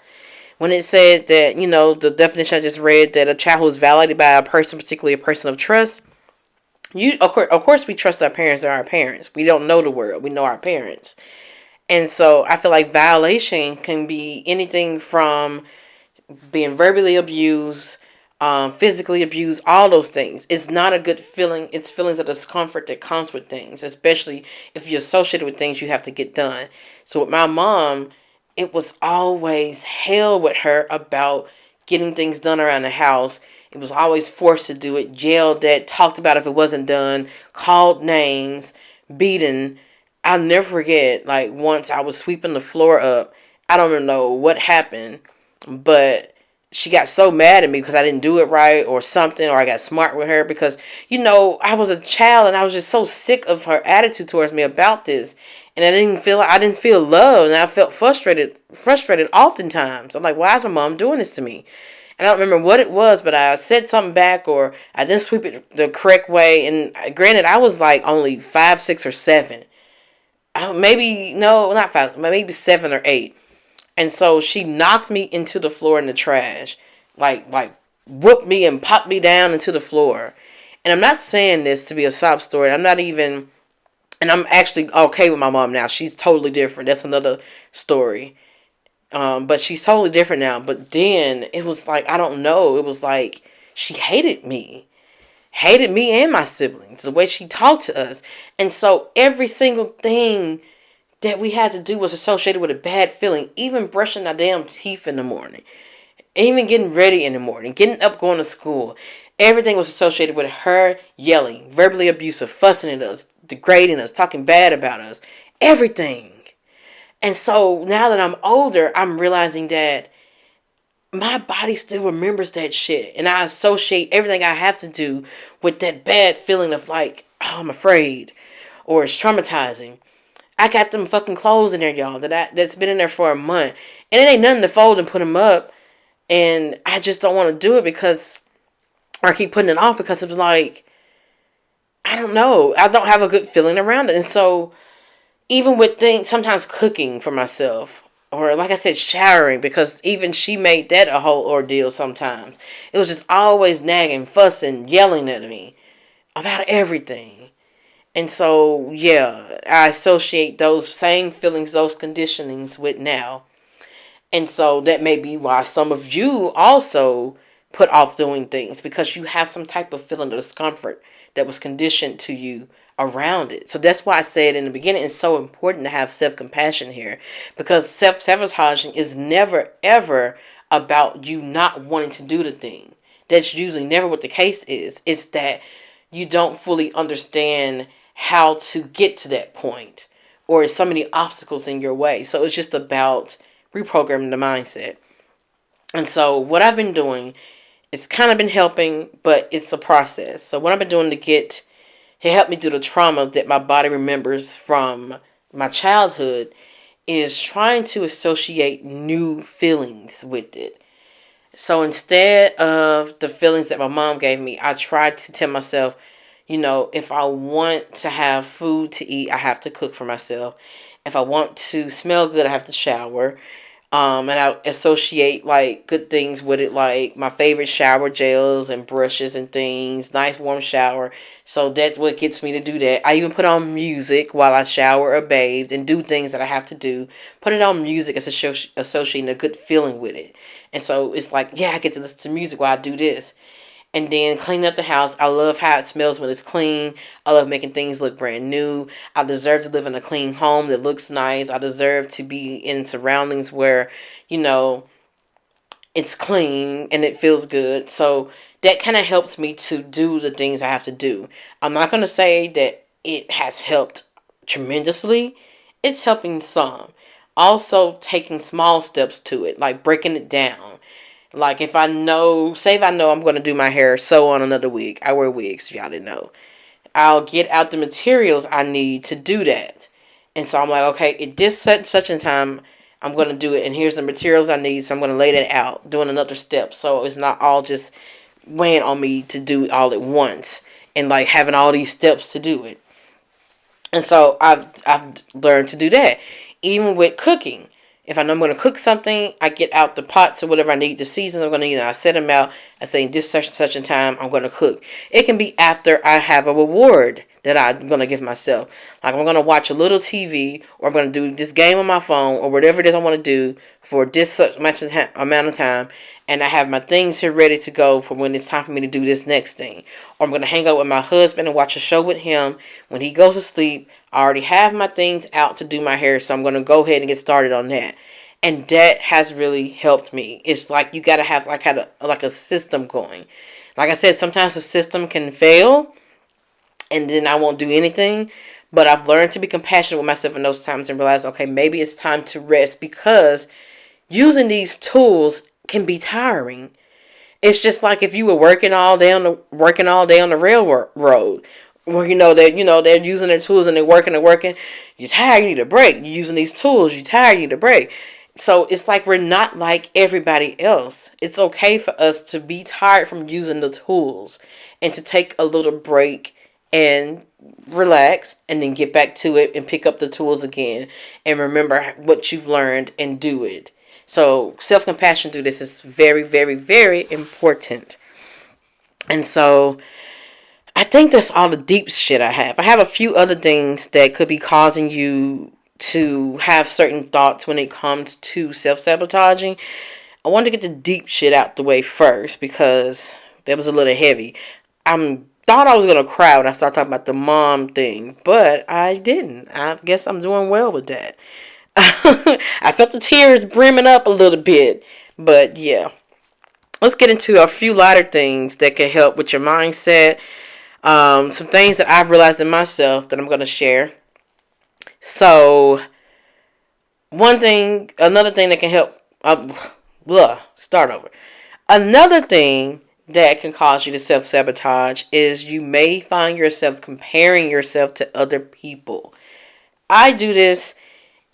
When it said that, the definition I just read, that a child who is violated by a person, particularly a person of trust, of course we trust our parents. They're our parents. We don't know the world. We know our parents. And so I feel like violation can be anything from being verbally abused, physically abused, all those things. It's not a good feeling. It's feelings of discomfort that comes with things, especially if you're associated with things you have to get done. So with my mom, it was always hell with her about getting things done around the house. It was always forced to do it, yelled at, talked about if it wasn't done, called names, beaten. I'll never forget, like, once I was sweeping the floor up I don't even know what happened, but she got so mad at me because I didn't do it right or something, or I got smart with her because, I was a child and I was just so sick of her attitude towards me about this. And I didn't feel loved, and I felt frustrated oftentimes. I'm like, why is my mom doing this to me? And I don't remember what it was, but I said something back, or I didn't sweep it the correct way. And granted, I was like only 5, 6, or 7. Maybe, no, not 5, maybe 7 or 8. And so she knocked me into the floor in the trash. Like whooped me and popped me down into the floor. And I'm not saying this to be a sob story. I'm not even, and I'm actually okay with my mom now. She's totally different. That's another story. But she's totally different now. But then it was like, I don't know. It was like she hated me and my siblings, the way she talked to us. And so every single thing that we had to do was associated with a bad feeling. Even brushing our damn teeth in the morning, even getting ready in the morning, getting up, going to school. Everything was associated with her yelling, verbally abusive, fussing at us, degrading us, talking bad about us. Everything. And so now that I'm older, I'm realizing that my body still remembers that shit. And I associate everything I have to do with that bad feeling of like, oh, I'm afraid, or it's traumatizing. I got them fucking clothes in there, y'all, that's been in there for a month. And it ain't nothing to fold and put them up. And I just don't want to do it because, or I keep putting it off because it was like, I don't know. I don't have a good feeling around it. And so, even with things, sometimes cooking for myself, or like I said, showering, because even she made that a whole ordeal sometimes. It was just always nagging, fussing, yelling at me about everything. And so, yeah, I associate those same feelings, those conditionings with now. And so that may be why some of you also put off doing things, because you have some type of feeling of discomfort that was conditioned to you around it. So that's why I said in the beginning, it's so important to have self-compassion here, because self-sabotaging is never ever about you not wanting to do the thing. That's usually never what the case is. It's that you don't fully understand how to get to that point, or so many obstacles in your way. So it's just about reprogramming the mindset. And so what I've been doing, it's kind of been helping, but it's a process. So what I've been doing to help me through the trauma that my body remembers from my childhood is trying to associate new feelings with it. So instead of the feelings that my mom gave me, I tried to tell myself, if I want to have food to eat, I have to cook for myself. If I want to smell good, I have to shower. And I associate like good things with it, like my favorite shower gels and brushes and things, nice warm shower. So that's what gets me to do that. I even put on music while I shower or bathe and do things that I have to do. Put it on music as associating a good feeling with it. And so it's like, yeah, I get to listen to music while I do this. And then cleaning up the house. I love how it smells when it's clean. I love making things look brand new. I deserve to live in a clean home that looks nice. I deserve to be in surroundings where, you know, it's clean and it feels good. So that kind of helps me to do the things I have to do. I'm not going to say that it has helped tremendously. It's helping some. Also taking small steps to it, like breaking it down. Like if I know, say if I know I'm going to do my hair, sew on another wig. I wear wigs, if y'all didn't know. I'll get out the materials I need to do that. And so I'm like, okay, at this such a time, I'm going to do it. And here's the materials I need. So I'm going to lay that out, doing another step. So it's not all just weighing on me to do it all at once. And like having all these steps to do it. And so I've learned to do that. Even with cooking. If I know I'm going to cook something, I get out the pots or whatever I need, the seasons I'm going to need, and I set them out. I say, this such a time, I'm going to cook. It can be after I have a reward that I'm going to give myself. Like I'm going to watch a little TV, or I'm going to do this game on my phone, or whatever it is I want to do for this such much amount of time. And I have my things here ready to go for when it's time for me to do this next thing. Or I'm going to hang out with my husband and watch a show with him. When he goes to sleep, I already have my things out to do my hair. So I'm going to go ahead and get started on that. And that has really helped me. It's like you got to have like a system going. Like I said, sometimes the system can fail and then I won't do anything. But I've learned to be compassionate with myself in those times and realize, okay, maybe it's time to rest, because using these tools can be tiring. It's just like if you were working all day on the railroad, where they're using their tools and they're working. You're tired, you need a break. You're using these tools, you're tired, you need a break. So it's like we're not like everybody else. It's okay for us to be tired from using the tools and to take a little break and relax and then get back to it and pick up the tools again and remember what you've learned and do it. So self-compassion through this is very, very, very important. And so I think that's all the deep shit I have. I have a few other things that could be causing you to have certain thoughts when it comes to self-sabotaging. I wanted to get the deep shit out the way first because that was a little heavy. I thought I was going to cry when I started talking about the mom thing, but I didn't. I guess I'm doing well with that. I felt the tears brimming up a little bit, but yeah. Let's get into a few lighter things that can help with your mindset. Some things that I've realized in myself that I'm going to share. So, another thing that can help. Start over. Another thing that can cause you to self-sabotage is you may find yourself comparing yourself to other people. I do this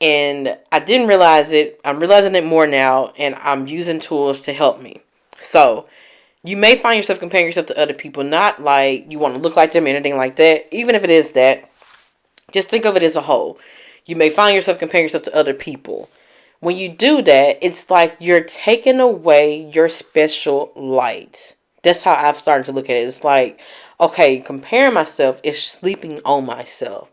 and I didn't realize it. I'm realizing it more now, and I'm using tools to help me. So, you may find yourself comparing yourself to other people, not like you want to look like them or anything like that. Even if it is that, just think of it as a whole. You may find yourself comparing yourself to other people. When you do that, it's like you're taking away your special light. That's how I've started to look at it. It's like, okay, comparing myself is sleeping on myself.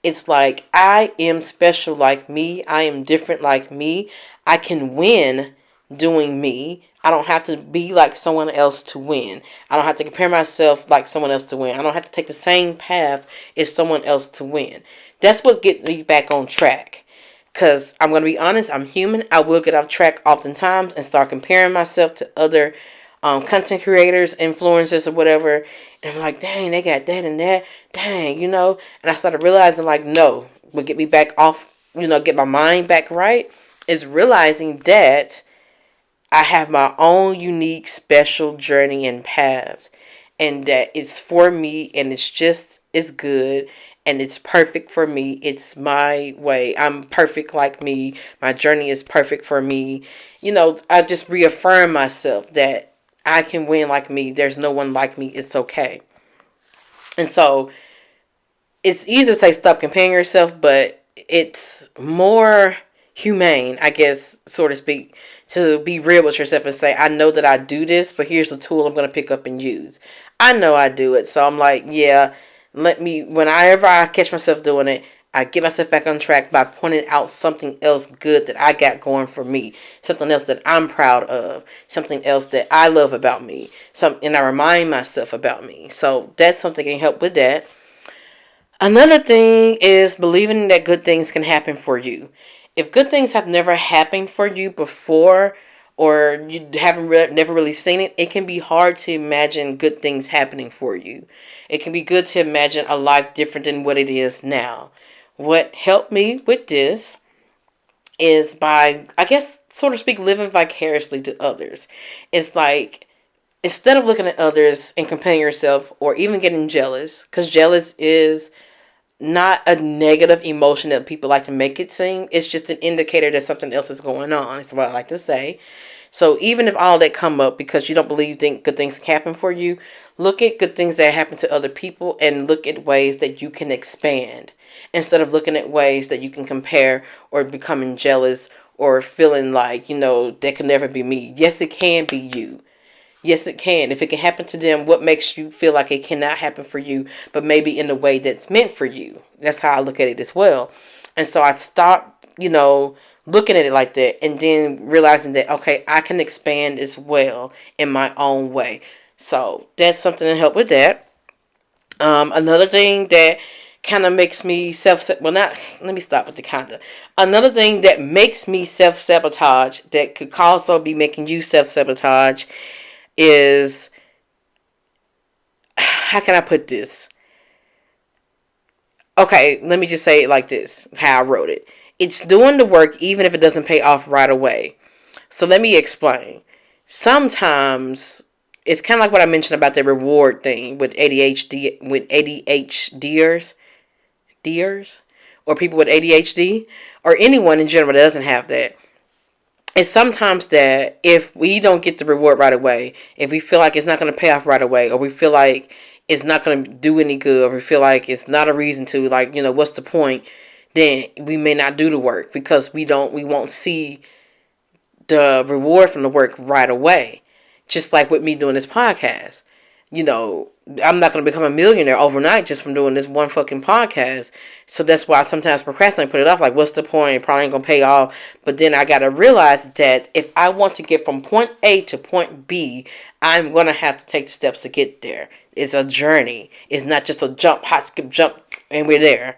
It's like I am special like me. I am different like me. I can win doing me. I don't have to be like someone else to win. I don't have to compare myself like someone else to win. I don't have to take the same path as someone else to win. That's what gets me back on track. Because I'm going to be honest, I'm human. I will get off track oftentimes and start comparing myself to other content creators, influencers, or whatever. And I'm like, dang, they got that and that. Dang, And I started realizing, like, no, what get me back off, get my mind back right, is realizing that I have my own unique, special journey and paths. And that it's for me and it's good and it's perfect for me. It's my way. I'm perfect like me. My journey is perfect for me. I just reaffirm myself that I can win like me. There's no one like me. It's okay. And so it's easy to say stop comparing yourself, but it's more humane, I guess, so to speak, to be real with yourself and say, I know that I do this, but here's the tool I'm going to pick up and use. I know I do it. So I'm like, yeah, whenever I catch myself doing it, I get myself back on track by pointing out something else good that I got going for me. Something else that I'm proud of. Something else that I love about me. And I remind myself about me. So that's something that can help with that. Another thing is believing that good things can happen for you. If good things have never happened for you before, or you haven't never really seen it, it can be hard to imagine good things happening for you. It can be good to imagine a life different than what it is now. What helped me with this is by, I guess, so to speak, living vicariously to others. It's like, instead of looking at others and comparing yourself or even getting jealous, because jealous is not a negative emotion that people like to make it seem. It's just an indicator that something else is going on. That's what I like to say. So even if all that come up because you don't believe good things can happen for you, look at good things that happen to other people and look at ways that you can expand instead of looking at ways that you can compare or becoming jealous or feeling like, that could never be me. Yes, it can be you. Yes, it can. If it can happen to them, what makes you feel like it cannot happen for you, but maybe in a way that's meant for you? That's how I look at it as well. And so I stopped, looking at it like that and then realizing that, okay, I can expand as well in my own way. So that's something to help with that. Another thing that kind of makes me let me stop with the kind of. Another thing that makes me self-sabotage that could also be making you self-sabotage is, how can I put this? okay, let me just say it like this, how I wrote it. It's doing the work even if it doesn't pay off right away. So let me explain. Sometimes it's kind of like what I mentioned about the reward thing with ADHDers, or people with ADHD, or anyone in general that doesn't have that. It's sometimes that if we don't get the reward right away, if we feel like it's not going to pay off right away, or we feel like it's not going to do any good, or we feel like it's not a reason to, like, what's the point, then we may not do the work because we won't see the reward from the work right away. Just like with me doing this podcast. I'm not going to become a millionaire overnight just from doing this one fucking podcast. So that's why I sometimes procrastinate, put it off. Like, what's the point? It probably ain't going to pay off. But then I got to realize that if I want to get from point A to point B, I'm going to have to take the steps to get there. It's a journey. It's not just a jump, hot skip, jump, and we're there.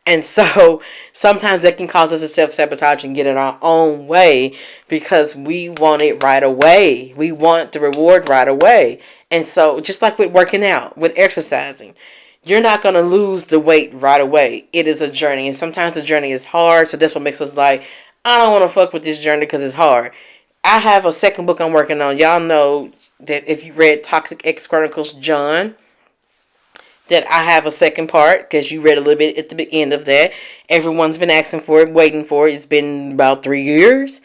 And so sometimes that can cause us to self-sabotage and get in our own way because we want it right away. We want the reward right away. And so just like with working out, with exercising, you're not going to lose the weight right away. It is a journey. And sometimes the journey is hard. So that's what makes us like, I don't want to fuck with this journey because it's hard. I have a second book I'm working on. Y'all know that if you read Toxic X Chronicles John, that I have a second part because you read a little bit at the end of that. Everyone's been asking for it, waiting for it. It's been about 3 years.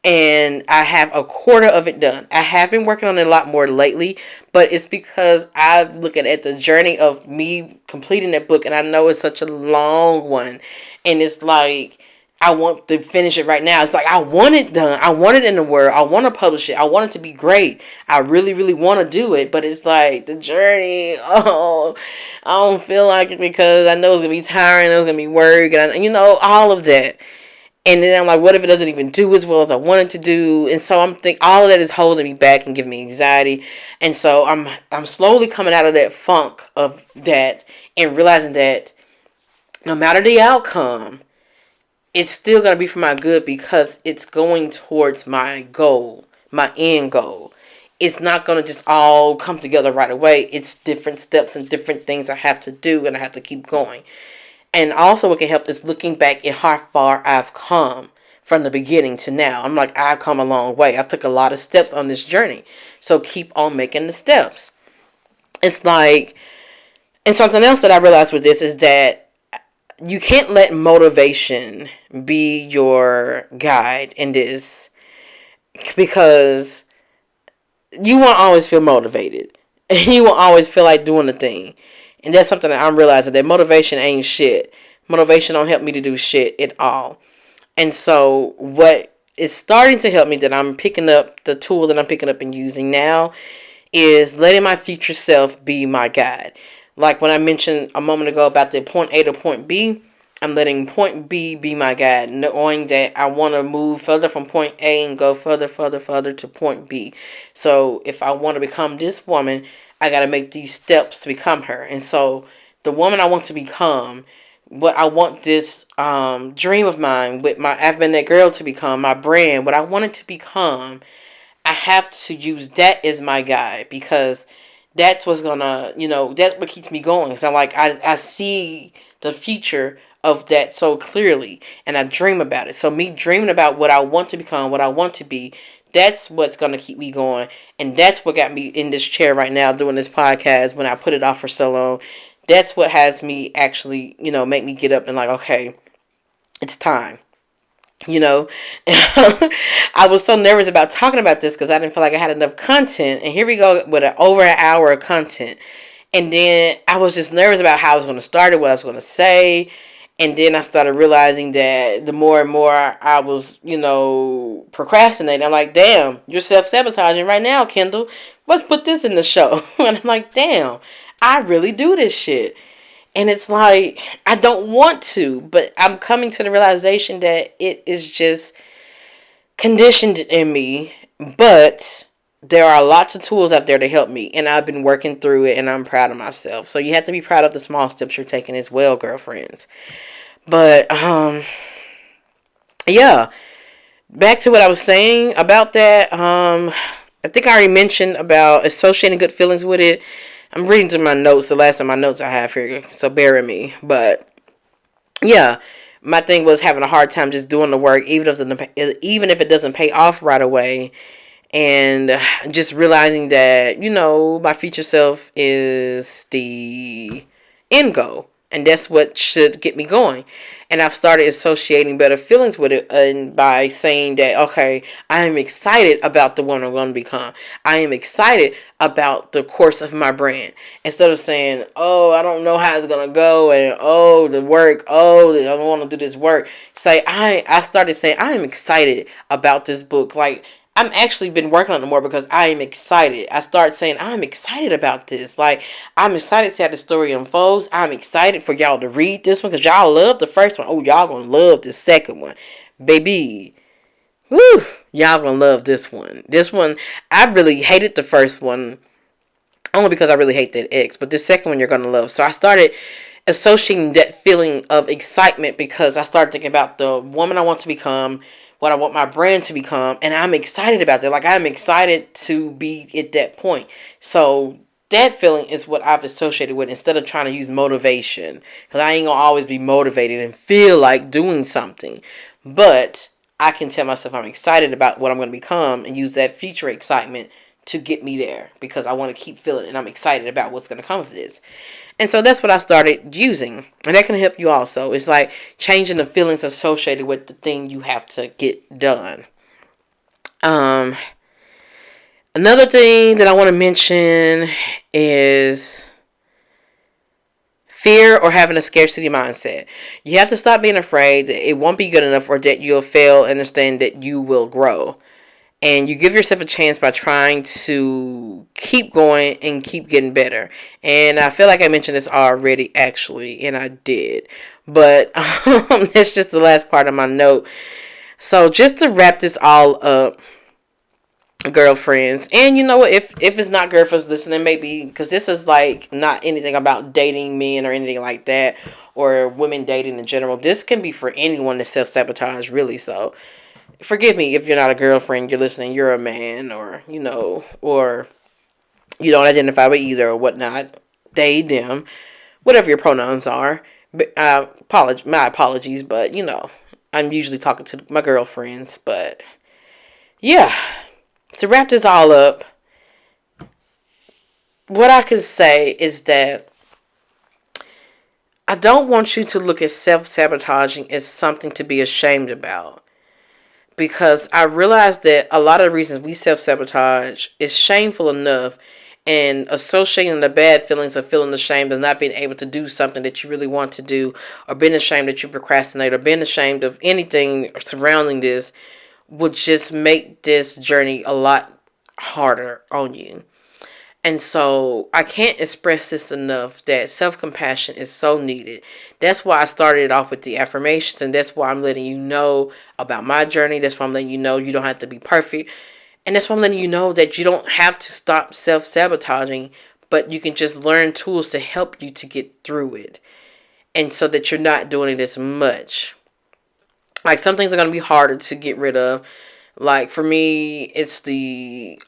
And I have a quarter of it done. I have been working on it a lot more lately, but it's because I'm looking at the journey of me completing that book, and I know it's such a long one. And it's like, I want to finish it right now. It's like, I want it done. I want it in the world. I want to publish it. I want it to be great. I really, really want to do it. But it's like the journey. Oh, I don't feel like it because I know it's going to be tiring. It's going to be work. And all of that. And then I'm like, what if it doesn't even do as well as I want it to do? And so I'm thinking all of that is holding me back and giving me anxiety. And so I'm slowly coming out of that funk of that and realizing that no matter the outcome, it's still going to be for my good because it's going towards my goal, my end goal. It's not going to just all come together right away. It's different steps and different things I have to do, and I have to keep going. And also what can help is looking back at how far I've come from the beginning to now. I'm like, I've come a long way. I've took a lot of steps on this journey. So keep on making the steps. It's like, and something else that I realized with this is that you can't let motivation be your guide in this because you won't always feel motivated. You won't always feel like doing the thing. And that's something that I'm realizing, that motivation ain't shit. Motivation don't help me to do shit at all. And so what is starting to help me, that I'm picking up, the tool that I'm picking up and using now, is letting my future self be my guide. Like when I mentioned a moment ago about the point A to point B, I'm letting point B be my guide, knowing that I want to move further from point A and go further to point B. So if I want to become this woman, I got to make these steps to become her. And so the woman I want to become, what I want this dream of mine with my I've been that girl to become, my brand, what I want it to become, I have to use that as my guide because that's what's gonna, that's what keeps me going. So like I see the future of that so clearly, and I dream about it. So me dreaming about what I want to become, what I want to be, that's what's gonna keep me going, and that's what got me in this chair right now doing this podcast. When I put it off for so long, that's what has me actually, make me get up and like, okay, it's time. I was so nervous about talking about this because I didn't feel like I had enough content, and here we go with over an hour of content. And then I was just nervous about how I was going to start it, what I was going to say. And then I started realizing that the more and more I was, procrastinating, I'm like, damn, you're self-sabotaging right now, Kendall. Let's put this in the show. And I'm like, damn, I really do this shit. And it's like, I don't want to, but I'm coming to the realization that it is just conditioned in me. But there are lots of tools out there to help me, and I've been working through it, and I'm proud of myself. So you have to be proud of the small steps you're taking as well, girlfriends. But yeah, back to what I was saying about that. I think I already mentioned about associating good feelings with it. I'm reading through my notes, the last of my notes I have here, so bear with me. But yeah, my thing was having a hard time just doing the work, even if it doesn't pay off right away, and just realizing that my future self is the end goal, and that's what should get me going. And I've started associating better feelings with it, and by saying that, okay, I am excited about the one I'm going to become. I am excited about the course of my brand, instead of saying, oh, I don't know how it's going to go, and oh, the work, oh, I don't want to do this work. I started saying I am excited about this book. Like, I'm actually been working on it more because I am excited. I start saying I'm excited about this. Like, I'm excited to have the story unfolds. I'm excited for y'all to read this one because y'all love the first one. Oh, y'all gonna love the second one, baby. Woo! Y'all gonna love this one. This one, I really hated the first one only because I really hate that ex. But the second one you're gonna love. So I started associating that feeling of excitement because I started thinking about the woman I want to become, what I want my brand to become, and I'm excited about that. Like, I'm excited to be at that point. So that feeling is what I've associated with instead of trying to use motivation, because I ain't gonna always be motivated and feel like doing something, but I can tell myself I'm excited about what I'm going to become and use that future excitement to get me there because I want to keep feeling and I'm excited about what's going to come of this. And so that's what I started using. And that can help you also. It's like changing the feelings associated with the thing you have to get done. Um, Another thing that I want to mention is fear or having a scarcity mindset. You have to stop being afraid that it won't be good enough or that you'll fail and understand that you will grow. And you give yourself a chance by trying to keep going and keep getting better. And I feel like I mentioned this already, actually, and I did. But that's just the last part of my note. So just to wrap this all up, girlfriends, and you know what, if it's not girlfriends listening, maybe because this is like not anything about dating men or anything like that, or women dating in general. This can be for anyone to self-sabotage, really. So forgive me if you're not a girlfriend, you're listening, you're a man, or or you don't identify with either or whatnot, they, them, whatever your pronouns are. But my apologies, but I'm usually talking to my girlfriends. But yeah, to wrap this all up, what I can say is that I don't want you to look at self-sabotaging as something to be ashamed about. Because I realize that a lot of the reasons we self-sabotage is shameful enough, and associating the bad feelings of feeling ashamed of not being able to do something that you really want to do, or being ashamed that you procrastinate, or being ashamed of anything surrounding this, would just make this journey a lot harder on you. And so I can't express this enough that self-compassion is so needed. That's why I started off with the affirmations, and that's why I'm letting you know about my journey. That's why I'm letting you know you don't have to be perfect. And that's why I'm letting you know that you don't have to stop self-sabotaging, but you can just learn tools to help you to get through it. And so that you're not doing it as much. Like, some things are going to be harder to get rid of. Like, for me, it's the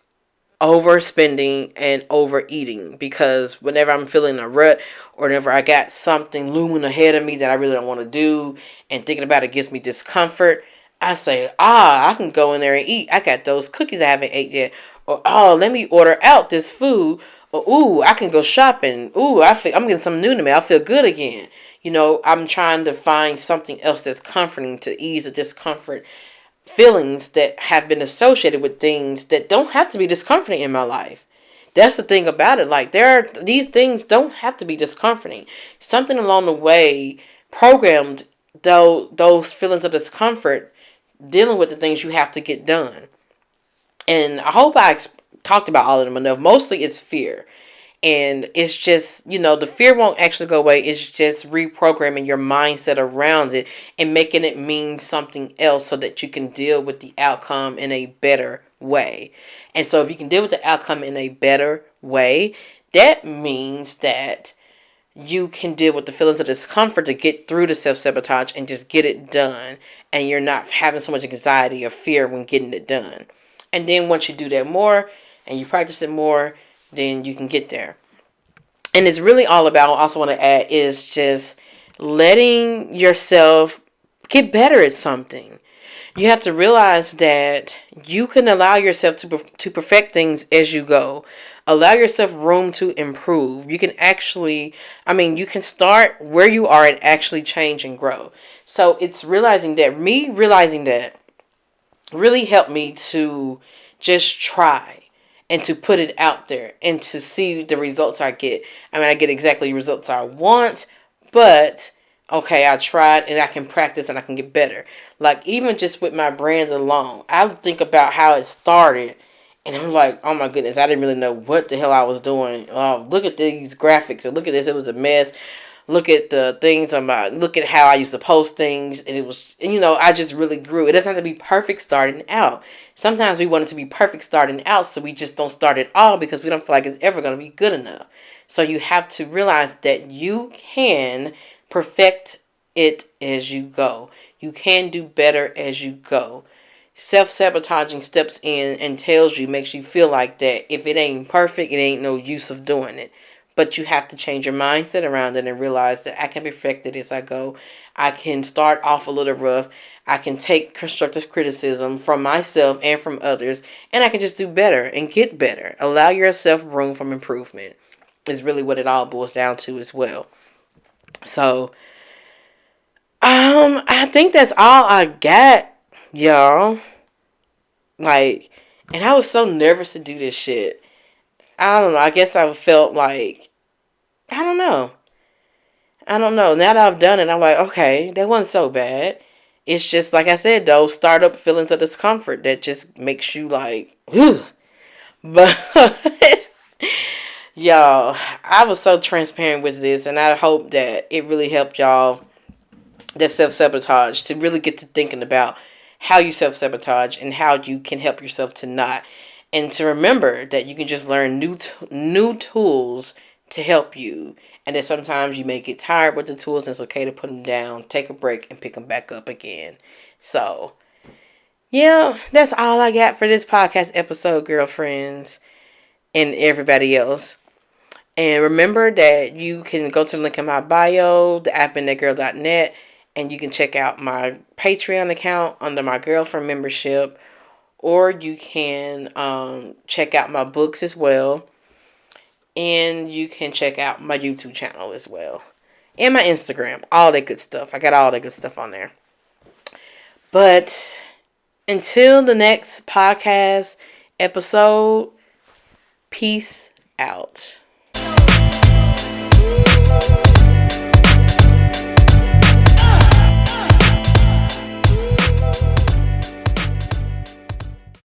overspending and overeating, because whenever I'm feeling a rut or whenever I got something looming ahead of me that I really don't want to do and thinking about it gives me discomfort, I say, I can go in there and eat. I got those cookies I haven't ate yet. Or, let me order out this food. Or, ooh, I can go shopping. Ooh, I'm getting something new to me. I feel good again. I'm trying to find something else that's comforting to ease the discomfort feelings that have been associated with things that don't have to be discomforting in my life. That's the thing about it. Like, these things don't have to be discomforting. Something along the way programmed those feelings of discomfort dealing with the things you have to get done. And I hope I talked about all of them enough. Mostly it's fear. And it's just, the fear won't actually go away. It's just reprogramming your mindset around it and making it mean something else so that you can deal with the outcome in a better way. And so if you can deal with the outcome in a better way, that means that you can deal with the feelings of discomfort to get through the self-sabotage and just get it done. And you're not having so much anxiety or fear when getting it done. And then once you do that more and you practice it more, then you can get there. And it's really all about, I also want to add, is just letting yourself get better at something. You have to realize that you can allow yourself to perfect things as you go. Allow yourself room to improve. You can actually, you can start where you are and actually change and grow. So it's realizing that really helped me to just try and to put it out there and to see the results I get. I get exactly the results I want, but okay, I tried and I can practice and I can get better. Like, even just with my brand alone, I think about how it started and I'm like, oh my goodness, I didn't really know what the hell I was doing. Look at these graphics and look at this. It was a mess. Look at the things look at how I used to post things, and it was, I just really grew. It doesn't have to be perfect starting out. Sometimes we want it to be perfect starting out, so we just don't start at all because we don't feel like it's ever going to be good enough. So you have to realize that you can perfect it as you go. You can do better as you go. Self-sabotaging steps in and tells you, makes you feel like that if it ain't perfect, it ain't no use of doing it. But you have to change your mindset around it and realize that I can perfect it as I go. I can start off a little rough. I can take constructive criticism from myself and from others, and I can just do better and get better. Allow yourself room for improvement is really what it all boils down to as well. So, I think that's all I got, y'all. Like, and I was so nervous to do this shit. I don't know. I guess I felt like, I don't know. I don't know. Now that I've done it, I'm like, okay, that wasn't so bad. It's just, like I said, those startup feelings of discomfort that just makes you like, ugh. But, y'all, I was so transparent with this, and I hope that it really helped y'all, that self-sabotage, to really get to thinking about how you self-sabotage and how you can help yourself to not. And to remember that you can just learn new tools to help you. And that sometimes you may get tired with the tools and it's okay to put them down, take a break, and pick them back up again. So, yeah, that's all I got for this podcast episode, girlfriends and everybody else. And remember that you can go to the link in my bio, theappeinthatgirl.net, and you can check out my Patreon account under my girlfriend membership, or you can check out my books as well, and you can check out my YouTube channel as well, and my Instagram, all that good stuff. I got all that good stuff on there. But until the next podcast episode, peace out.